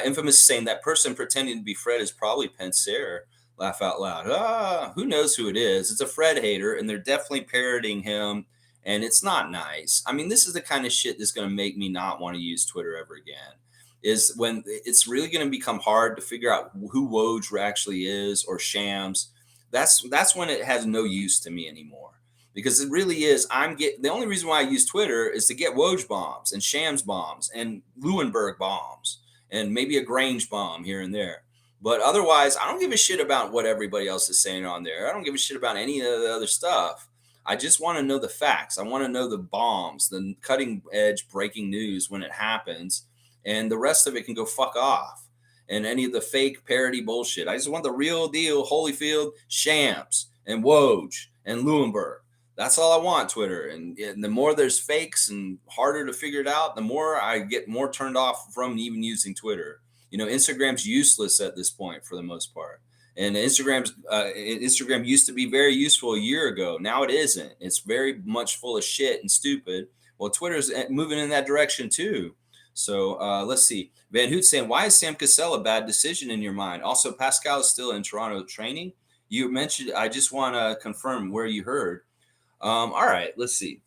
Infamous is saying that person pretending to be Fred is probably Pensair. Laugh out loud. Who knows who it is? It's a Fred hater, and they're definitely parroting him, and it's not nice. I mean, this is the kind of shit that's going to make me not want to use Twitter ever again. Is when it's really going to become hard to figure out who Woj actually is or shams. That's when it has no use to me anymore. Because it really is. The only reason why I use Twitter is to get Woj bombs and shams bombs and Lewinberg bombs and maybe a Grange bomb here and there. But otherwise, I don't give a shit about what everybody else is saying on there. I don't give a shit about any of the other stuff. I just want to know the facts. I want to know the bombs, the cutting edge breaking news when it happens, and the rest of it can go fuck off. And any of the fake parody bullshit. I just want the real deal, Holyfield, Shams, and Woj, and Lewinberg. That's all I want, Twitter. And the more there's fakes and harder to figure it out, the more I get more turned off from even using Twitter. Instagram's useless at this point for the most part. And Instagram used to be very useful a year ago. Now it isn't. It's very much full of shit and stupid. Well, Twitter's moving in that direction too. So let's see. Van Hoot saying, why is Sam Cassell a bad decision in your mind? Also, Pascal is still in Toronto training. You mentioned, I just want to confirm where you heard. All right, let's see.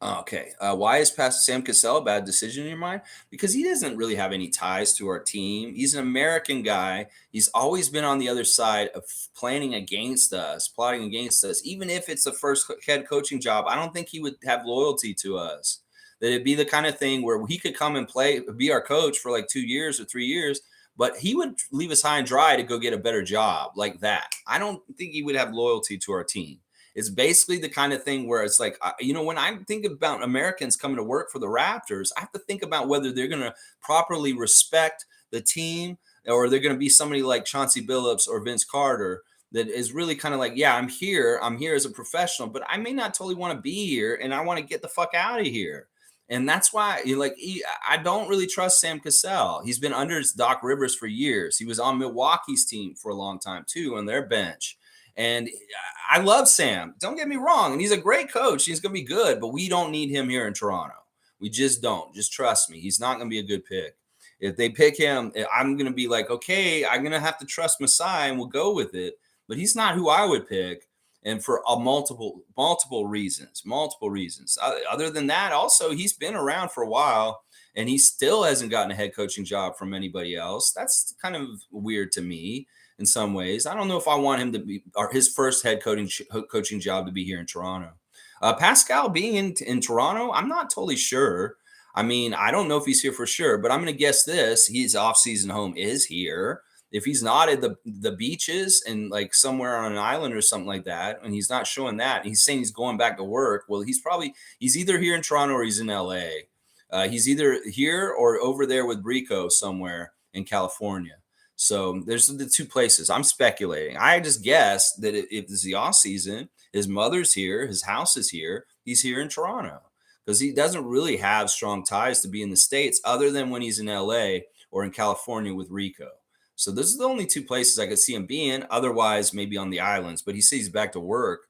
Okay. Why is Sam Cassell a bad decision in your mind? Because he doesn't really have any ties to our team. He's an American guy. He's always been on the other side of plotting against us. Even if it's the first head coaching job, I don't think he would have loyalty to us. That it'd be the kind of thing where he could come and be our coach for like 2 years or 3 years, but he would leave us high and dry to go get a better job like that. I don't think he would have loyalty to our team. It's basically the kind of thing where it's like, when I think about Americans coming to work for the Raptors, I have to think about whether they're going to properly respect the team or they're going to be somebody like Chauncey Billups or Vince Carter that is really kind of like, yeah, I'm here as a professional, but I may not totally want to be here and I want to get the fuck out of here. And that's why I don't really trust Sam Cassell. He's been under Doc Rivers for years. He was on Milwaukee's team for a long time too, on their bench. And I love Sam. Don't get me wrong. And he's a great coach. He's going to be good, but we don't need him here in Toronto. We just don't. Just trust me. He's not going to be a good pick. If they pick him, I'm going to be like, okay, I'm going to have to trust Masai and we'll go with it. But he's not who I would pick. And for multiple reasons. Other than that, also, he's been around for a while and he still hasn't gotten a head coaching job from anybody else. That's kind of weird to me. In some ways, I don't know if I want him to be his first head coaching job to be here in Toronto. Pascal being in Toronto, I'm not totally sure. I mean, I don't know if he's here for sure, but I'm going to guess this: his off-season home is here. If he's not at the beaches and like somewhere on an island or something like that, and he's not showing that, and he's saying he's going back to work, well, he's either here in Toronto or he's in LA. He's either here or over there with Rico somewhere in California. So there's the two places. I'm speculating. I just guess that if it's the off season, his mother's here, his house is here, he's here in Toronto because he doesn't really have strong ties to be in the States other than when he's in LA or in California with Rico. So those are the only two places I could see him being. Otherwise, maybe on the islands. But he says he's back to work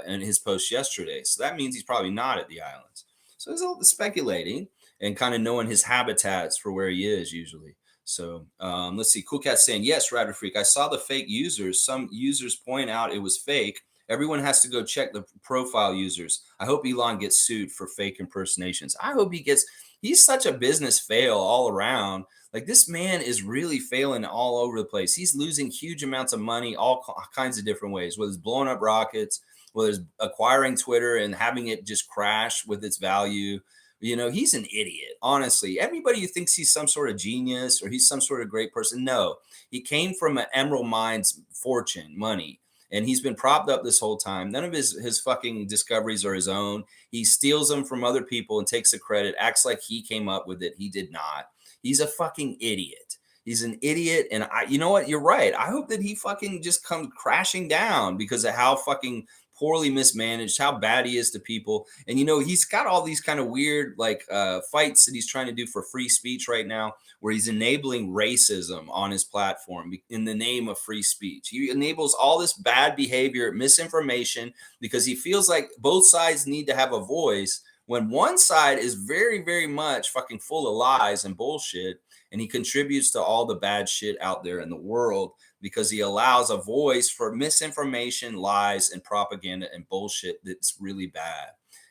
in his post yesterday. So that means he's probably not at the islands. So there's all the speculating and kind of knowing his habitats for where he is usually. So let's see. Cool Cat saying, yes, Rabbit Freak. I saw the fake users. Some users point out it was fake. Everyone has to go check the profile users. I hope Elon gets sued for fake impersonations. I hope he gets, he's such a business fail all around. Like this man is really failing all over the place. He's losing huge amounts of money, all kinds of different ways, whether it's blowing up rockets, whether it's acquiring Twitter and having it just crash with its value. You know, he's an idiot, honestly. Everybody who thinks he's some sort of genius or he's some sort of great person, no. He came from an Emerald Mines fortune, money, and he's been propped up this whole time. None of his fucking discoveries are his own. He steals them from other people and takes the credit, acts like he came up with it. He did not. He's a fucking idiot. He's an idiot. And you know what? You're right. I hope that he fucking just comes crashing down because of how fucking poorly mismanaged, how bad he is to people. And, you know, he's got all these kind of weird, like, fights that he's trying to do for free speech right now, where he's enabling racism on his platform in the name of free speech. He enables all this bad behavior, misinformation, because he feels like both sides need to have a voice when one side is very, very much fucking full of lies and bullshit, and he contributes to all the bad shit out there in the world because he allows a voice for misinformation, lies, and propaganda and bullshit that's really bad.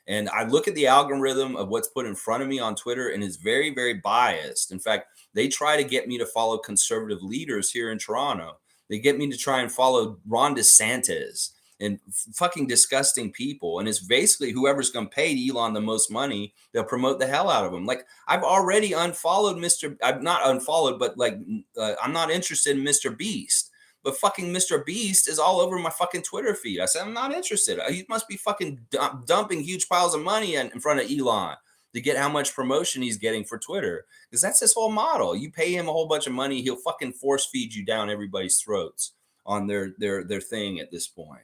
And I look at the algorithm of what's put in front of me on Twitter, and it's very, very biased. In fact, they try to get me to follow conservative leaders here in Toronto. They get me to try and follow Ron DeSantis and fucking disgusting people. And it's basically whoever's going to pay Elon the most money, they'll promote the hell out of him. Like I've already unfollowed I've not unfollowed, but like I'm not interested in Mr. Beast. But fucking Mr. Beast is all over my fucking Twitter feed. I said, I'm not interested. He must be fucking dumping huge piles of money in front of Elon to get how much promotion he's getting for Twitter. Because that's his whole model. You pay him a whole bunch of money, he'll fucking force feed you down everybody's throats on their thing at this point.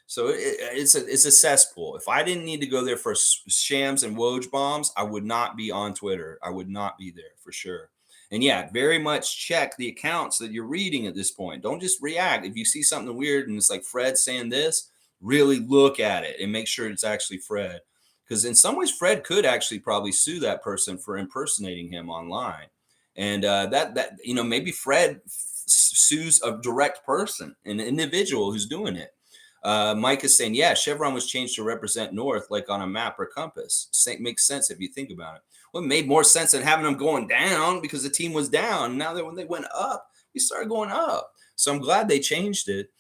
So it's a cesspool. If I didn't need to go there for shams and Woj bombs, I would not be on Twitter. I would not be there for sure. And yeah, very much check the accounts that you're reading at this point. Don't just react. If you see something weird and it's like Fred saying this, really look at it and make sure it's actually Fred. Because in some ways, Fred could actually probably sue that person for impersonating him online. And that you know, maybe Fred sues a direct person, an individual who's doing it. Mike is saying, yeah, Chevron was changed to represent north, like on a map or compass. Makes sense if you think about it. Well, it made more sense than having them going down because the team was down. Now that when they went up, we started going up. So I'm glad they changed it.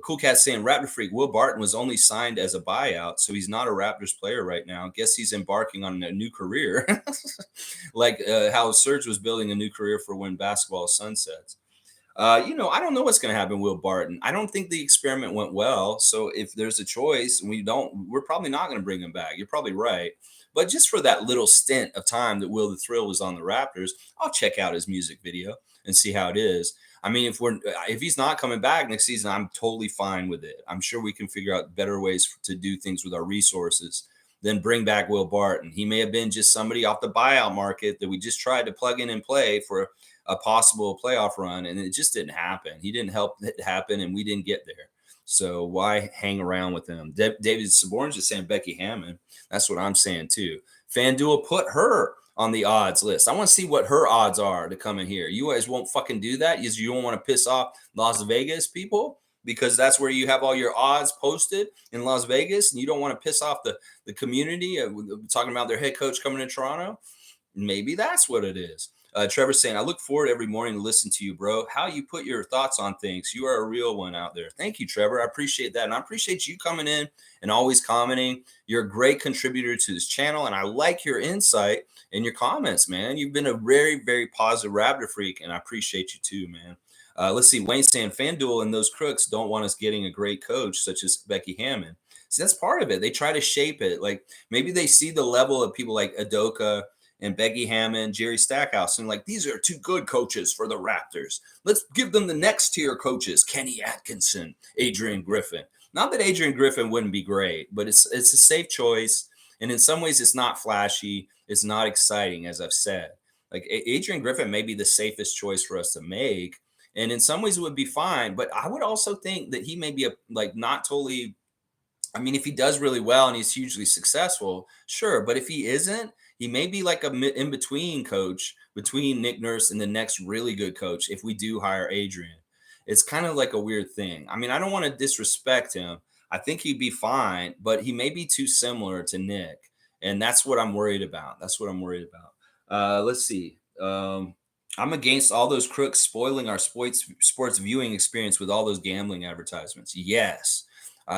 Cool Cat's saying, Raptor Freak, Will Barton was only signed as a buyout, so he's not a Raptors player right now. Guess he's embarking on a new career, like how Serge was building a new career for when basketball sunsets. You know, I don't know what's going to happen with Will Barton. I don't think the experiment went well. So if there's a choice and we're probably not going to bring him back. You're probably right. But just for that little stint of time that Will the Thrill was on the Raptors, I'll check out his music video and see how it is. I mean, if he's not coming back next season, I'm totally fine with it. I'm sure we can figure out better ways to do things with our resources than bring back Will Barton. He may have been just somebody off the buyout market that we just tried to plug in and play for a possible playoff run, and it just didn't happen. He didn't help it happen, and we didn't get there. So why hang around with him? David Saborn's just saying Becky Hammond. That's what I'm saying too. FanDuel put her on the odds list. I want to see what her odds are to come in here. You guys won't fucking do that. You don't want to piss off Las Vegas people because that's where you have all your odds posted in Las Vegas, and you don't want to piss off the community talking about their head coach coming to Toronto. Maybe that's what it is. Trevor's saying, I look forward every morning to listen to you, bro. How you put your thoughts on things. You are a real one out there. Thank you, Trevor. I appreciate that. And I appreciate you coming in and always commenting. You're a great contributor to this channel. And I like your insight and your comments, man. You've been a very, very positive Raptor freak. And I appreciate you too, man. Let's see. Wayne saying, FanDuel and those crooks don't want us getting a great coach such as Becky Hammond. See, that's part of it. They try to shape it. Like maybe they see the level of people like Udoka and Becky Hammond, Jerry Stackhouse, and like, these are two good coaches for the Raptors. Let's give them the next tier coaches, Kenny Atkinson, Adrian Griffin. Not that Adrian Griffin wouldn't be great, but it's a safe choice. And in some ways, it's not flashy. It's not exciting, as I've said. Like Adrian Griffin may be the safest choice for us to make. And in some ways it would be fine, but I would also think that he may be a like not totally. I mean, if he does really well and he's hugely successful, sure. But if he isn't, he may be like a in between coach between Nick Nurse and the next really good coach if we do hire Adrian. It's kind of like a weird thing. I mean, I don't want to disrespect him. I think he'd be fine, but he may be too similar to Nick. And that's what I'm worried about. That's what I'm worried about. Let's see. I'm against all those crooks spoiling our sports viewing experience with all those gambling advertisements. Yes.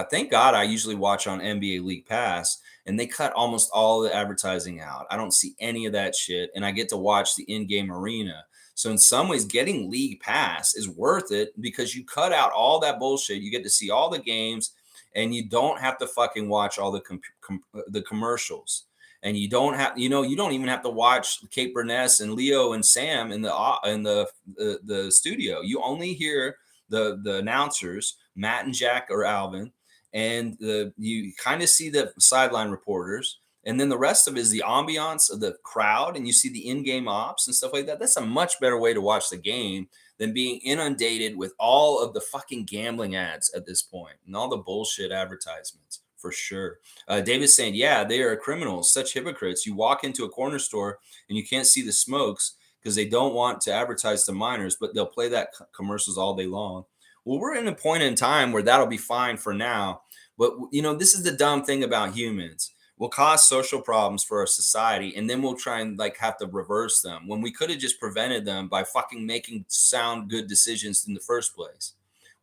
Thank God I usually watch on NBA League Pass and they cut almost all the advertising out. I don't see any of that shit and I get to watch the in-game arena. So in some ways getting League Pass is worth it because you cut out all that bullshit. You get to see all the games and you don't have to fucking watch all the commercials. And you don't have, you don't even have to watch Kate Burness and Leo and Sam in the studio. You only hear the announcers, Matt and Jack or Alvin, and you kind of see the sideline reporters, and then the rest of it is the ambiance of the crowd, and you see the in-game ops and stuff like that. That's a much better way to watch the game than being inundated with all of the fucking gambling ads at this point and all the bullshit advertisements, for sure. David's saying, yeah, they are criminals, such hypocrites. You walk into a corner store and you can't see the smokes because they don't want to advertise to minors, but they'll play that commercials all day long. Well, we're in a point in time where that'll be fine for now. But, this is the dumb thing about humans. We'll cause social problems for our society, and then we'll try and like have to reverse them when we could have just prevented them by fucking making sound good decisions in the first place.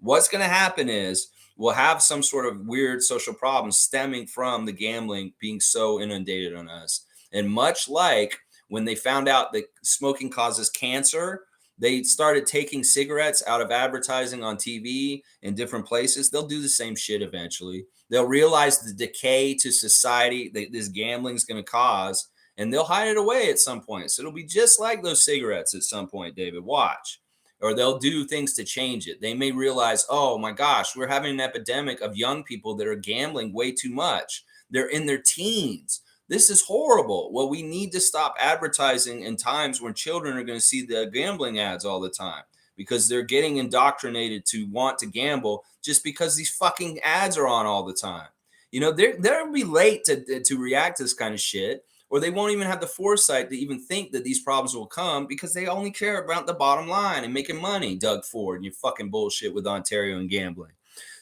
What's going to happen is we'll have some sort of weird social problem stemming from the gambling being so inundated on us. And much like when they found out that smoking causes cancer, they started taking cigarettes out of advertising on TV in different places. They'll do the same shit eventually. They'll realize the decay to society that this gambling is going to cause, and they'll hide it away at some point. So it'll be just like those cigarettes at some point, David. Watch. Or they'll do things to change it. They may realize, oh my gosh, we're having an epidemic of young people that are gambling way too much. They're in their teens. This is horrible. Well, we need to stop advertising in times when children are going to see the gambling ads all the time because they're getting indoctrinated to want to gamble just because these fucking ads are on all the time. They'll be late to react to this kind of shit, or they won't even have the foresight to even think that these problems will come because they only care about the bottom line and making money, Doug Ford, and your fucking bullshit with Ontario and gambling.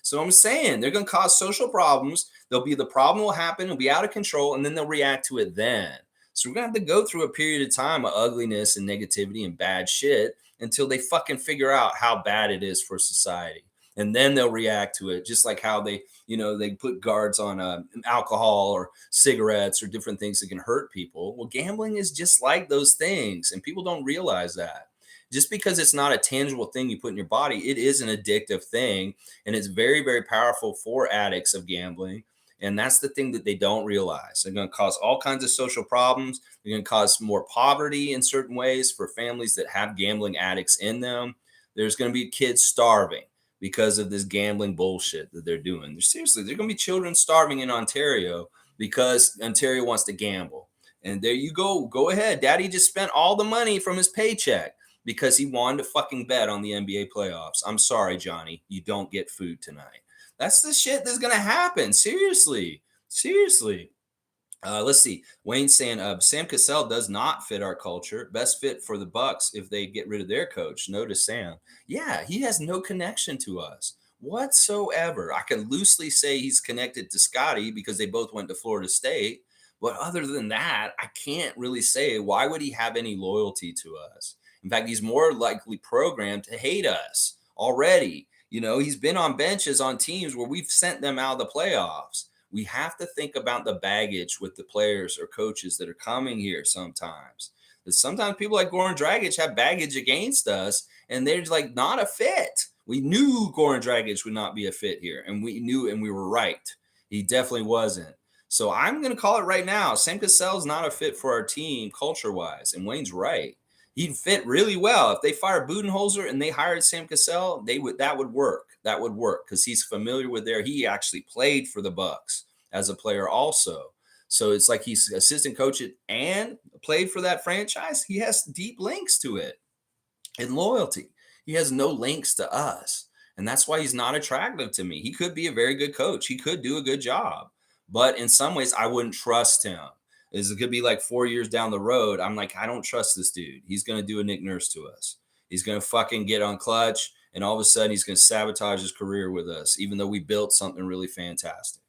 So I'm saying they're going to cause social problems. The problem will happen, it'll be out of control, and then they'll react to it then. So we're going to have to go through a period of time of ugliness and negativity and bad shit until they fucking figure out how bad it is for society. And then they'll react to it, just like how they put guards on alcohol or cigarettes or different things that can hurt people. Well, gambling is just like those things, and people don't realize that. Just because it's not a tangible thing you put in your body, it is an addictive thing, and it's very, very powerful for addicts of gambling. And that's the thing that they don't realize. They're going to cause all kinds of social problems. They're going to cause more poverty in certain ways for families that have gambling addicts in them. There's going to be kids starving because of this gambling bullshit that they're doing. Seriously, there are going to be children starving in Ontario because Ontario wants to gamble. And there you go. Go ahead. Daddy just spent all the money from his paycheck because he wanted to fucking bet on the NBA playoffs. I'm sorry, Johnny. You don't get food tonight. That's the shit that's going to happen. Seriously. Let's see. Wayne saying, Sam Cassell does not fit our culture. Best fit for the Bucks if they get rid of their coach. No to Sam. Yeah, he has no connection to us whatsoever. I can loosely say he's connected to Scotty because they both went to Florida State. But other than that, I can't really say why would he have any loyalty to us. In fact, he's more likely programmed to hate us already. He's been on benches on teams where we've sent them out of the playoffs. We have to think about the baggage with the players or coaches that are coming here sometimes. Sometimes people like Goran Dragic have baggage against us, and they're like not a fit. We knew Goran Dragic would not be a fit here, and we knew, and we were right. He definitely wasn't. So I'm going to call it right now. Sam Cassell's not a fit for our team culture-wise, and Wayne's right. He'd fit really well. If they fired Budenholzer and they hired Sam Cassell, that would work. That would work because he's familiar with he actually played for the Bucks as a player also. So it's like he's assistant coach it and played for that franchise. He has deep links to it and loyalty. He has no links to us. And that's why he's not attractive to me. He could be a very good coach. He could do a good job. But in some ways, I wouldn't trust him. It could be like 4 years down the road. I'm like, I don't trust this dude. He's going to do a Nick Nurse to us. He's going to fucking get on clutch. And all of a sudden, he's going to sabotage his career with us, even though we built something really fantastic.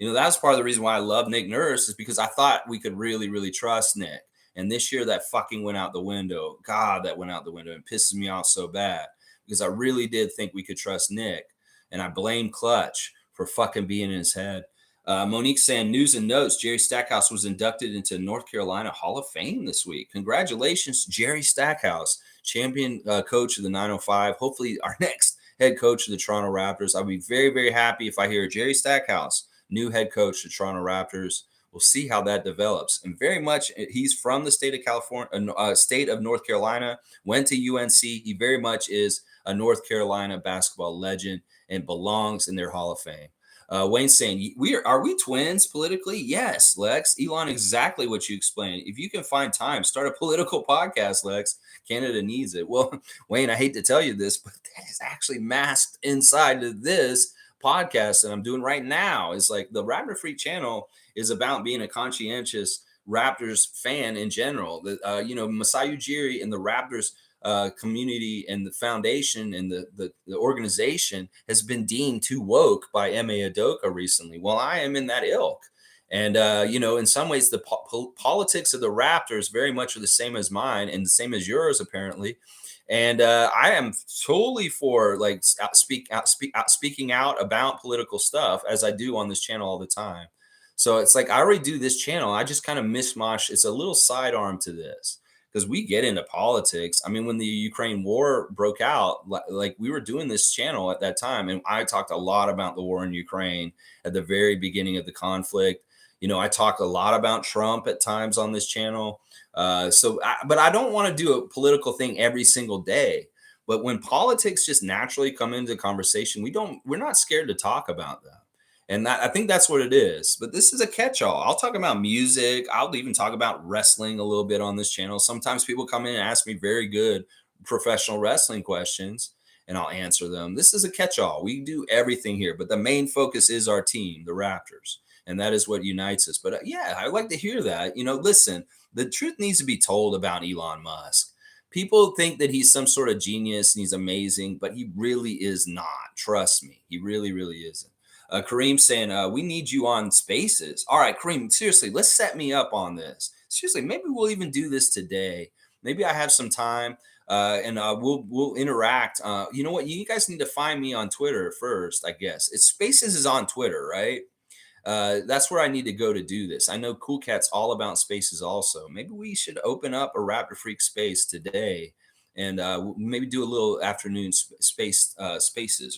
That's part of the reason why I love Nick Nurse is because I thought we could really, really trust Nick. And this year that fucking went out the window. God, that went out the window and pisses me off so bad because I really did think we could trust Nick. And I blame Clutch for fucking being in his head. Monique saying news and notes. Jerry Stackhouse was inducted into North Carolina Hall of Fame this week. Congratulations, Jerry Stackhouse, champion coach of the 905. Hopefully our next head coach of the Toronto Raptors. I'll be very, very happy if I hear Jerry Stackhouse, new head coach of the Toronto Raptors. We'll see how that develops. And very much, he's from the state of California, state of North Carolina, went to UNC. He very much is a North Carolina basketball legend and belongs in their Hall of Fame. Wayne's saying, are we twins politically? Yes, Lex. Elon, exactly what you explained. If you can find time, start a political podcast, Lex. Canada needs it. Well, Wayne, I hate to tell you this, but that is actually masked inside of this podcast that I'm doing right now. It's like the Raptor Freak channel is about being a conscientious Raptors fan in general. Masai Ujiri and the Raptors community and the foundation and the organization has been deemed too woke by M.A. Adoka recently. Well, I am in that ilk. And, in some ways, the politics of the Raptors very much are the same as mine and the same as yours, apparently. And I am totally for speaking out about political stuff as I do on this channel all the time. So it's like I already do this channel. I just kind of mishmash. It's a little sidearm to this because we get into politics. I mean, when the Ukraine war broke out, like we were doing this channel at that time, and I talked a lot about the war in Ukraine at the very beginning of the conflict. I talk a lot about Trump at times on this channel. But I don't want to do a political thing every single day. But when politics just naturally come into conversation, we're not scared to talk about them. And I think that's what it is. But this is a catch-all. I'll talk about music. I'll even talk about wrestling a little bit on this channel. Sometimes people come in and ask me very good professional wrestling questions, and I'll answer them. This is a catch-all. We do everything here. But the main focus is our team, the Raptors. And that is what unites us. But yeah, I like to hear that. Listen, the truth needs to be told about Elon Musk. People think that he's some sort of genius and he's amazing, but he really is not. Trust me. He really, really isn't. Kareem saying, we need you on Spaces. All right, Kareem, seriously, let's set me up on this. Seriously, maybe we'll even do this today. Maybe I have some time and we'll interact. You know what? You guys need to find me on Twitter first, I guess. Spaces is on Twitter, right? That's where I need to go to do this. I know Cool Cat's all about Spaces also. Maybe we should open up a Raptor Freak space today and maybe do a little afternoon spaces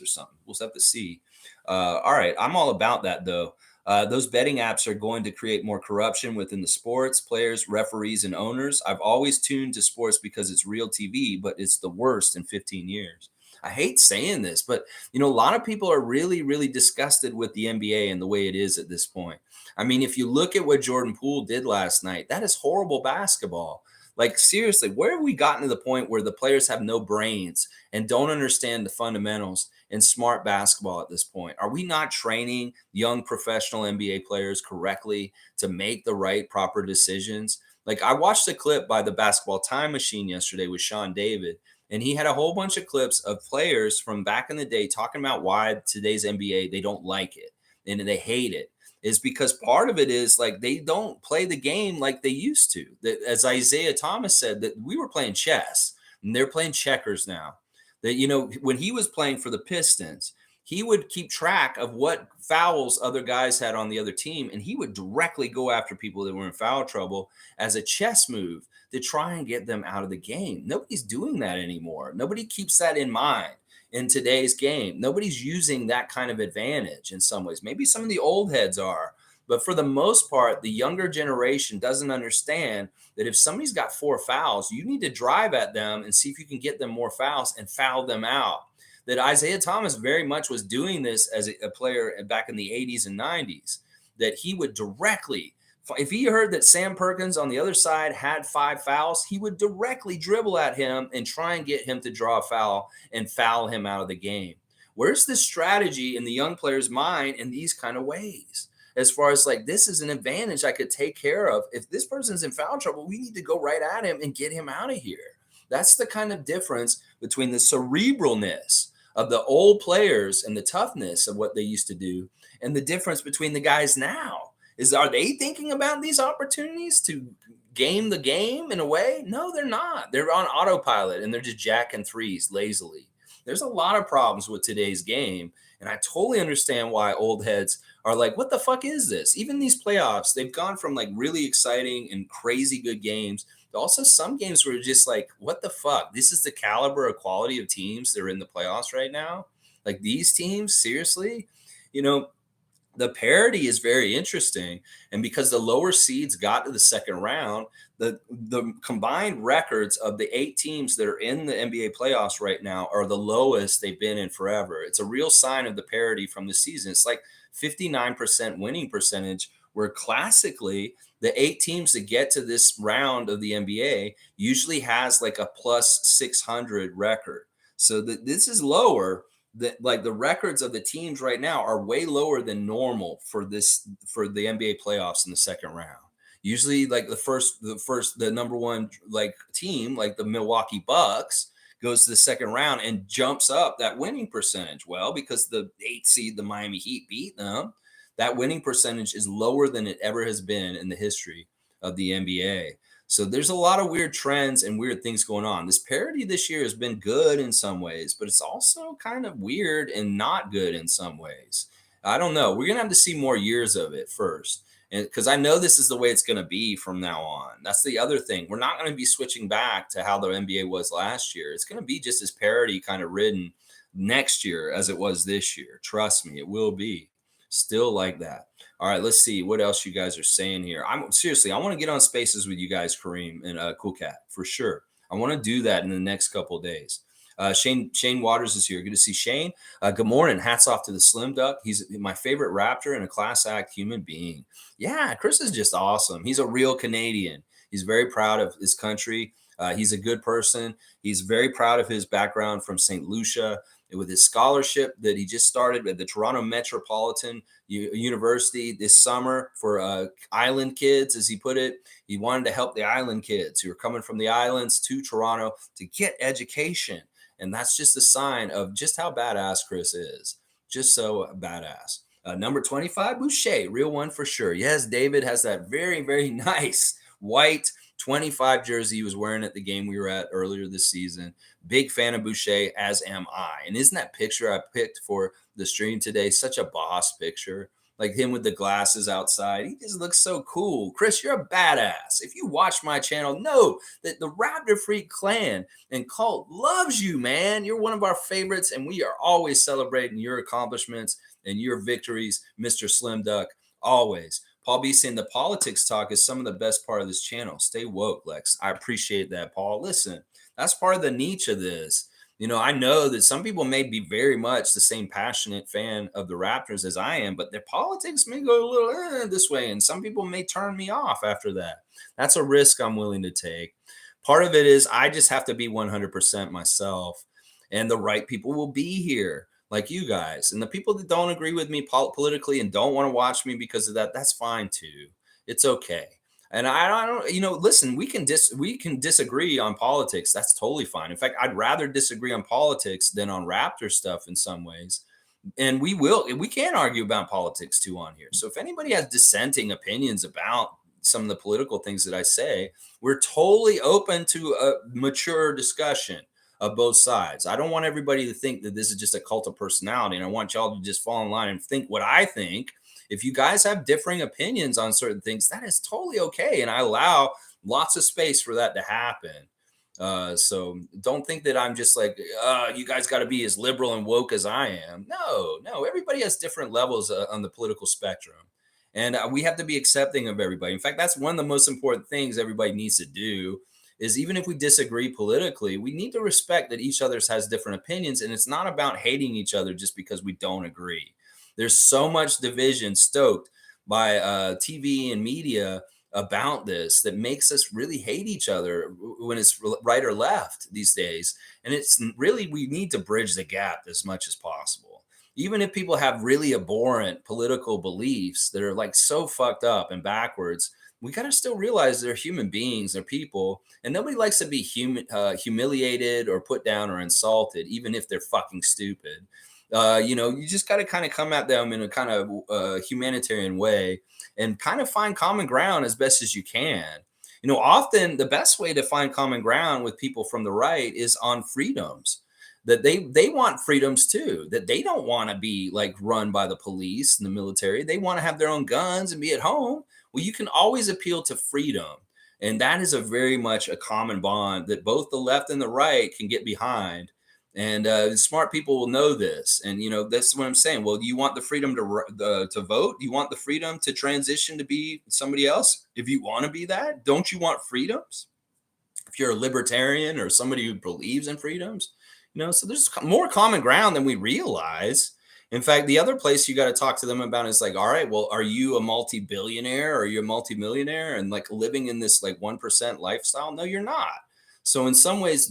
or something. We'll have to see. All right. I'm all about that, though. Those betting apps are going to create more corruption within the sports, players, referees, and owners. I've always tuned to sports because it's real TV, but it's the worst in 15 years. I hate saying this, but a lot of people are really, really disgusted with the NBA and the way it is at this point. I mean, if you look at what Jordan Poole did last night, that is horrible basketball. Like, seriously, where have we gotten to the point where the players have no brains and don't understand the fundamentals in smart basketball at this point? Are we not training young professional NBA players correctly to make the right, proper decisions? Like, I watched a clip by the Basketball Time Machine yesterday with Sean David, and he had a whole bunch of clips of players from back in the day talking about why today's NBA, they don't like it and they hate it. Is because part of it is like they don't play the game like they used to. That, as Isaiah Thomas said, that we were playing chess and they're playing checkers now. That, when he was playing for the Pistons, he would keep track of what fouls other guys had on the other team, and he would directly go after people that were in foul trouble as a chess move to try and get them out of the game. Nobody's doing that anymore. Nobody keeps that in mind in today's game. Nobody's using that kind of advantage in some ways. Maybe some of the old heads are, but for the most part, the younger generation doesn't understand that if somebody's got 4 fouls, you need to drive at them and see if you can get them more fouls and foul them out. That Isaiah Thomas very much was doing this as a player back in the 80s and 90s, that he would directly If he heard that Sam Perkins on the other side had 5 fouls, he would directly dribble at him and try and get him to draw a foul and foul him out of the game. Where's the strategy in the young player's mind in these kind of ways? As far as like, this is an advantage I could take care of. If this person's in foul trouble, we need to go right at him and get him out of here. That's the kind of difference between the cerebralness of the old players and the toughness of what they used to do, and the difference between the guys now. Are they thinking about these opportunities to game the game in a way? No, they're not. They're on autopilot and they're just jacking threes lazily. There's a lot of problems with today's game, and I totally understand why old heads are like, what the fuck is this? Even these playoffs, they've gone from like really exciting and crazy good games to also some games where just like, what the fuck? This is the caliber of quality of teams that are in the playoffs right now. Like these teams, seriously, you know, the parity is very interesting. And because the lower seeds got to the second round, the combined records of the 8 teams that are in the NBA playoffs right now are the lowest they've been in forever. It's a real sign of the parity from the season. It's like 59% winning percentage, where classically the 8 teams that get to this round of the NBA usually has like a plus 600 record. So this is lower. Like the records of the teams right now are way lower than normal for the NBA playoffs in the second round. Usually, like the number one like team, like the Milwaukee Bucks, goes to the second round and jumps up that winning percentage. Well, because the 8th seed, the Miami Heat, beat them, that winning percentage is lower than it ever has been in the history of the NBA. So there's a lot of weird trends and weird things going on. This parity this year has been good in some ways, but it's also kind of weird and not good in some ways. I don't know. We're going to have to see more years of it first. And because I know this is the way it's going to be from now on. That's the other thing. We're not going to be switching back to how the NBA was last year. It's going to be just as parity kind of ridden next year as it was this year. Trust me, it will be still like that. All right, let's see what else you guys are saying here. I'm seriously, I want to get on Spaces with you guys, Kareem and Cool Cat, for sure. I want to do that in the next couple of days. Shane Waters is here. Good to see Shane. Good morning. Hats off to the Slim Duck. He's my favorite Raptor and a class act human being. Yeah, Chris is just awesome. He's a real Canadian. He's very proud of his country. He's a good person. He's very proud of his background from St. Lucia, with his scholarship that he just started at the Toronto Metropolitan University this summer for island kids, as he put it. He wanted to help the island kids who are coming from the islands to Toronto to get education. And that's just a sign of just how badass Chris is. Just so badass. Number 25, Boucher, real one for sure. Yes, David has that very, very nice white 25 jersey he was wearing at the game we were at earlier this season. Big fan of Boucher, as am I. And isn't that picture I picked for the stream today such a boss picture? Like him with the glasses outside. He just looks so cool. Chris, you're a badass. If you watch my channel, know that the Raptor Freak clan and cult loves you, man. You're one of our favorites, and we are always celebrating your accomplishments and your victories, Mr. Slim Duck, always. Paul B saying the politics talk is some of the best part of this channel. Stay woke, Lex. I appreciate that, Paul. Listen, that's part of the niche of this. You know, I know that some people may be very much the same passionate fan of the Raptors as I am, but their politics may go a little this way, and some people may turn me off after that. That's a risk I'm willing to take. Part of it is I just have to be 100% myself, and the right people will be here, like you guys. And the people that don't agree with me politically and don't want to watch me because of that, that's fine too. It's okay. And I don't, listen, we can disagree on politics. That's totally fine. In fact, I'd rather disagree on politics than on Raptor stuff in some ways. And we can argue about politics too on here. So if anybody has dissenting opinions about some of the political things that I say, we're totally open to a mature discussion of both sides. I don't want everybody to think that this is just a cult of personality, and I want y'all to just fall in line and think what I think. If you guys have differing opinions on certain things, that is totally okay, and I allow lots of space for that to happen. So don't think that I'm just like, you guys got to be as liberal and woke as I am. No, everybody has different levels on the political spectrum, and we have to be accepting of everybody. In fact, that's one of the most important things everybody needs to do. Is even if we disagree politically, we need to respect that each other has different opinions. And it's not about hating each other just because we don't agree. There's so much division stoked by TV and media about this that makes us really hate each other when it's right or left these days. And it's really, we need to bridge the gap as much as possible. Even if people have really abhorrent political beliefs that are like so fucked up and backwards, we got to still realize they're human beings, they're people, and nobody likes to be humiliated or put down or insulted, even if they're fucking stupid. You just got to kind of come at them in a kind of humanitarian way and kind of find common ground as best as you can. Often the best way to find common ground with people from the right is on freedoms, that they want freedoms too, that they don't want to be like run by the police and the military. They want to have their own guns and be at home. Well, you can always appeal to freedom. And that is a very much a common bond that both the left and the right can get behind. And smart people will know this. And, that's what I'm saying. Well, do you want the freedom to vote? Do you want the freedom to transition to be somebody else? If you want to be that, don't you want freedoms? If you're a libertarian or somebody who believes in freedoms, so there's more common ground than we realize. In fact, the other place you got to talk to them about is like, all right, well, are you a multi-billionaire or are you a multi-millionaire and like living in this like 1% lifestyle? No, you're not. So in some ways,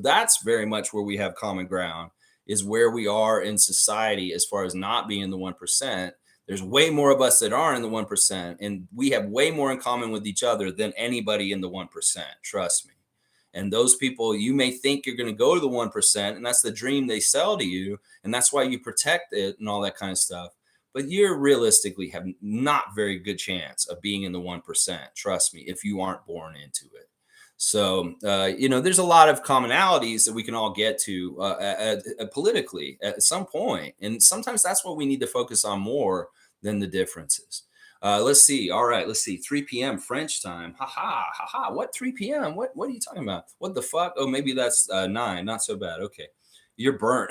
that's very much where we have common ground, is where we are in society as far as not being in the 1%. There's way more of us that are in the 1%, and we have way more in common with each other than anybody in the 1%. Trust me. And those people, you may think you're going to go to the 1%, and that's the dream they sell to you. And that's why you protect it and all that kind of stuff. But you realistically have not very good chance of being in the 1%. Trust me, if you aren't born into it. So, there's a lot of commonalities that we can all get to politically at some point. And sometimes that's what we need to focus on more than the differences. Let's see. All right, let's see. 3 p.m. French time. Ha ha ha ha. What 3 p.m.? What are you talking about? What the fuck? Oh, maybe that's 9. Not so bad. Okay. You're burnt.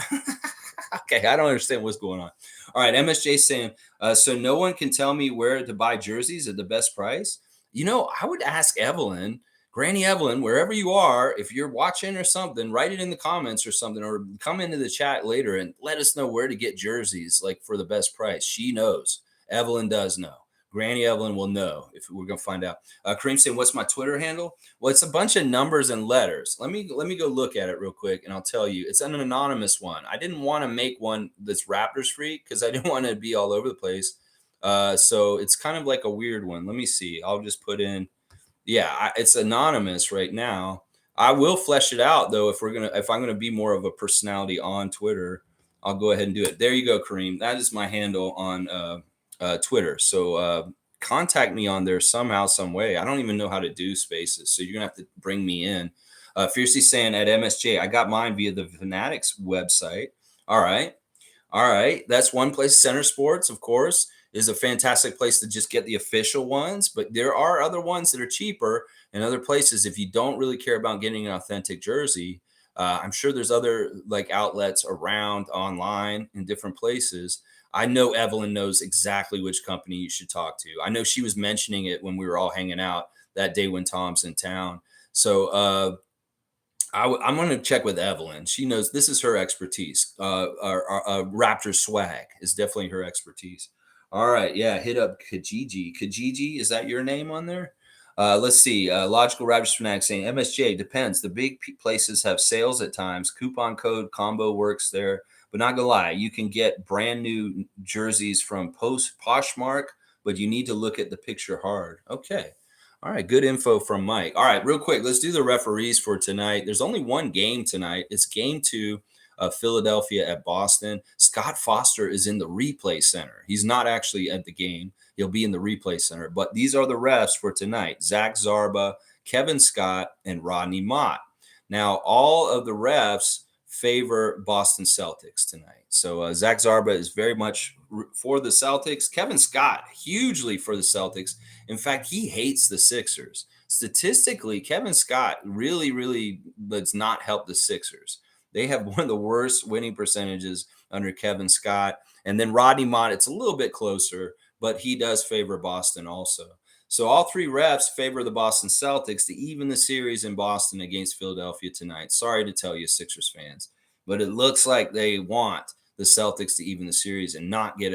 Okay, I don't understand what's going on. All right, MSJ saying, so no one can tell me where to buy jerseys at the best price. I would ask Evelyn, Granny Evelyn, wherever you are, if you're watching or something, write it in the comments or something, or come into the chat later and let us know where to get jerseys like for the best price. She knows. Evelyn does know. Granny Evelyn will know if we're gonna find out. Kareem saying, "What's my Twitter handle?" Well, it's a bunch of numbers and letters. Let me go look at it real quick, and I'll tell you. It's an anonymous one. I didn't want to make one that's Raptors freak because I didn't want to be all over the place. So it's kind of like a weird one. Let me see. I'll just put in. Yeah, it's anonymous right now. I will flesh it out though if I'm gonna be more of a personality on Twitter. I'll go ahead and do it. There you go, Kareem. That is my handle on Twitter. So contact me on there somehow, some way. I don't even know how to do spaces, so you're gonna have to bring me in. Fiercely saying at MSJ, I got mine via the Fanatics website. All right, that's one place. Center Sports, of course, is a fantastic place to just get the official ones, but there are other ones that are cheaper and other places. If you don't really care about getting an authentic jersey, I'm sure there's other like outlets around online in different places. I know Evelyn knows exactly which company you should talk to. I know she was mentioning it when we were all hanging out that day when Tom's in town. So I'm going to check with Evelyn. She knows this is her expertise. Raptor swag is definitely her expertise. All right. Yeah. Hit up Kijiji. Kijiji, is that your name on there? Let's see. Logical Raptors Fanatic saying MSJ depends. The big places have sales at times. Coupon code combo works there. But not gonna lie, you can get brand new jerseys from Poshmark, but you need to look at the picture hard. Okay. All right. Good info from Mike. All right. Real quick, let's do the referees for tonight. There's only one game tonight. It's game 2 of Philadelphia at Boston. Scott Foster is in the replay center. He's not actually at the game. He'll be in the replay center. But these are the refs for tonight: Zach Zarba, Kevin Scott, and Rodney Mott. Now, all of the refs favor Boston Celtics tonight. So Zach Zarba is very much for the Celtics. Kevin Scott, hugely for the Celtics. In fact, he hates the Sixers. Statistically, Kevin Scott really, really does not help the Sixers. They have one of the worst winning percentages under Kevin Scott. And then Rodney Mott, it's a little bit closer, but he does favor Boston also. So all three refs favor the Boston Celtics to even the series in Boston against Philadelphia tonight. Sorry to tell you, Sixers fans, but it looks like they want the Celtics to even the series and not get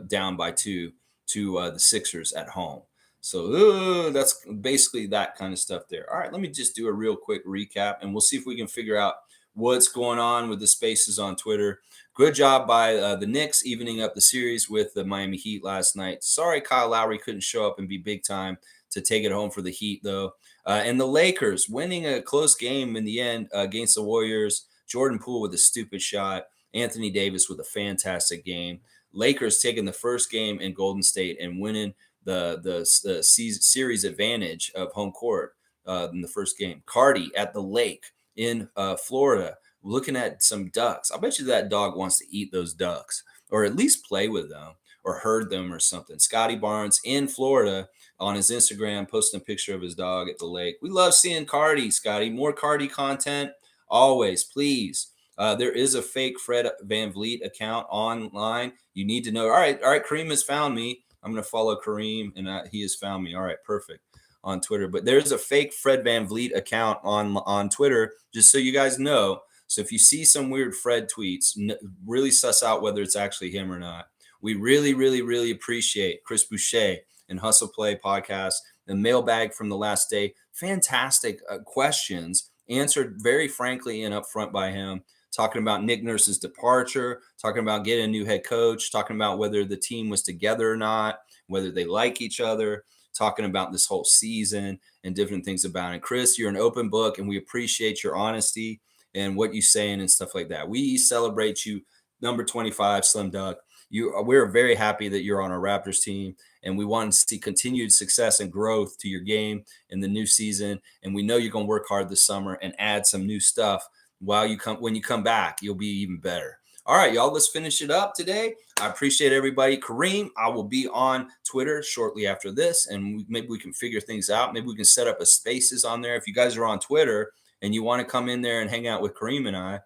down by two to the Sixers at home. So that's basically that kind of stuff there. All right, let me just do a real quick recap, and we'll see if we can figure out what's going on with the spaces on Twitter. Good job by the Knicks evening up the series with the Miami Heat last night. Sorry, Kyle Lowry couldn't show up and be big time to take it home for the Heat, though. And the Lakers winning a close game in the end against the Warriors. Jordan Poole with a stupid shot. Anthony Davis with a fantastic game. Lakers taking the first game in Golden State and winning the series advantage of home court in the first game. Cardi at the lake in Florida, looking at some ducks. I bet you that dog wants to eat those ducks or at least play with them or herd them or something. Scotty Barnes in Florida on his Instagram posting a picture of his dog at the lake. We love seeing Cardi, Scotty. More Cardi content always, please. There is a fake Fred Van Vliet account online. You need to know. All right, Kareem has found me. I'm going to follow Kareem, and he has found me. All right, perfect on Twitter. But there's a fake Fred Van Vliet account on Twitter, just so you guys know. So if you see some weird Fred tweets, really suss out whether it's actually him or not. We really, really, really appreciate Chris Boucher and Hustle Play podcast, the mailbag from the last day. Fantastic questions answered very frankly and upfront by him. Talking about Nick Nurse's departure, talking about getting a new head coach, talking about whether the team was together or not, whether they like each other, talking about this whole season and different things about it. Chris, you're an open book, and we appreciate your honesty and what you're saying and stuff like that. We celebrate you, number 25, Slim Duck. We're very happy that you're on our Raptors team, and we want to see continued success and growth to your game in the new season. And we know you're going to work hard this summer and add some new stuff. When you come back, you'll be even better. All right, y'all, let's finish it up today. I appreciate everybody. Kareem, I will be on Twitter shortly after this, and maybe we can figure things out. Maybe we can set up a spaces on there. If you guys are on Twitter and you want to come in there and hang out with Kareem and I,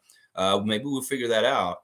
maybe we'll figure that out.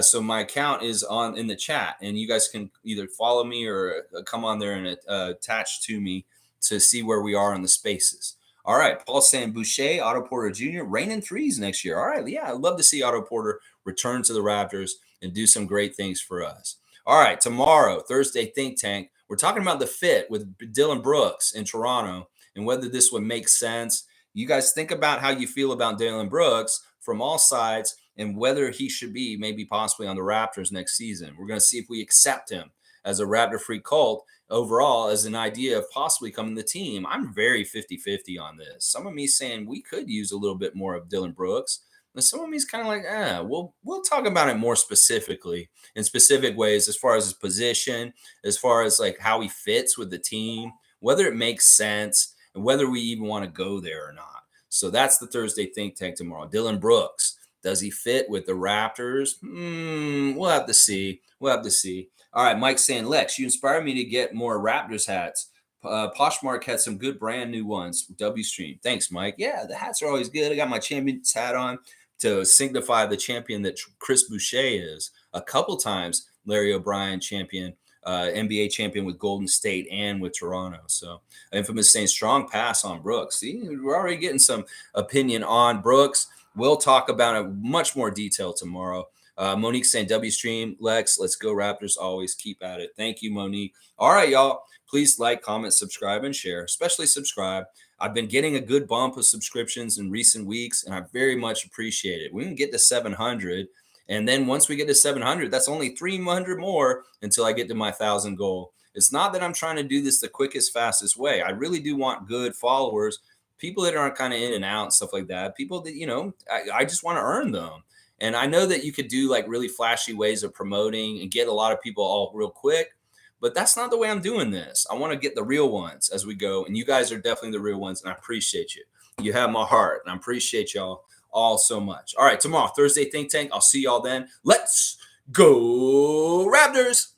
So my account is in the chat, and you guys can either follow me or come on there and attach to me to see where we are in the spaces. All right, Paul saying Boucher, Otto Porter Jr., raining threes next year. All right, yeah, I'd love to see Otto Porter return to the Raptors and do some great things for us. All right, tomorrow, Thursday Think Tank, we're talking about the fit with Dylan Brooks in Toronto and whether this would make sense. You guys think about how you feel about Dylan Brooks from all sides and whether he should be maybe possibly on the Raptors next season. We're going to see if we accept him as a Raptor free cult overall as an idea of possibly coming to the team. I'm very 50-50 on this. Some of me saying we could use a little bit more of Dylan Brooks. And some of me is kind of like, we'll talk about it more specifically in specific ways as far as his position, as far as like how he fits with the team, whether it makes sense, and whether we even want to go there or not. So that's the Thursday Think Tank tomorrow. Dylan Brooks, does he fit with the Raptors? We'll have to see. All right, Mike saying, Lex, you inspired me to get more Raptors hats. Poshmark had some good brand new ones. W Stream. Thanks, Mike. Yeah, the hats are always good. I got my champion's hat on to signify the champion that Chris Boucher is. A couple times, Larry O'Brien champion, NBA champion with Golden State and with Toronto. So Infamous saying strong pass on Brooks. See, we're already getting some opinion on Brooks. We'll talk about it much more detail tomorrow. Monique saying, W Stream, Lex, let's go Raptors. Always keep at it. Thank you, Monique. All right, y'all. Please like, comment, subscribe, and share, especially subscribe. I've been getting a good bump of subscriptions in recent weeks, and I very much appreciate it. We can get to 700, and then once we get to 700, that's only 300 more until I get to my 1,000 goal. It's not that I'm trying to do this the quickest, fastest way. I really do want good followers, people that aren't kind of in and out and stuff like that, people that, I just want to earn them. And I know that you could do like really flashy ways of promoting and get a lot of people all real quick, but that's not the way I'm doing this. I want to get the real ones as we go. And you guys are definitely the real ones. And I appreciate you. You have my heart, and I appreciate y'all all so much. All right, tomorrow, Thursday Think Tank. I'll see y'all then. Let's go Raptors.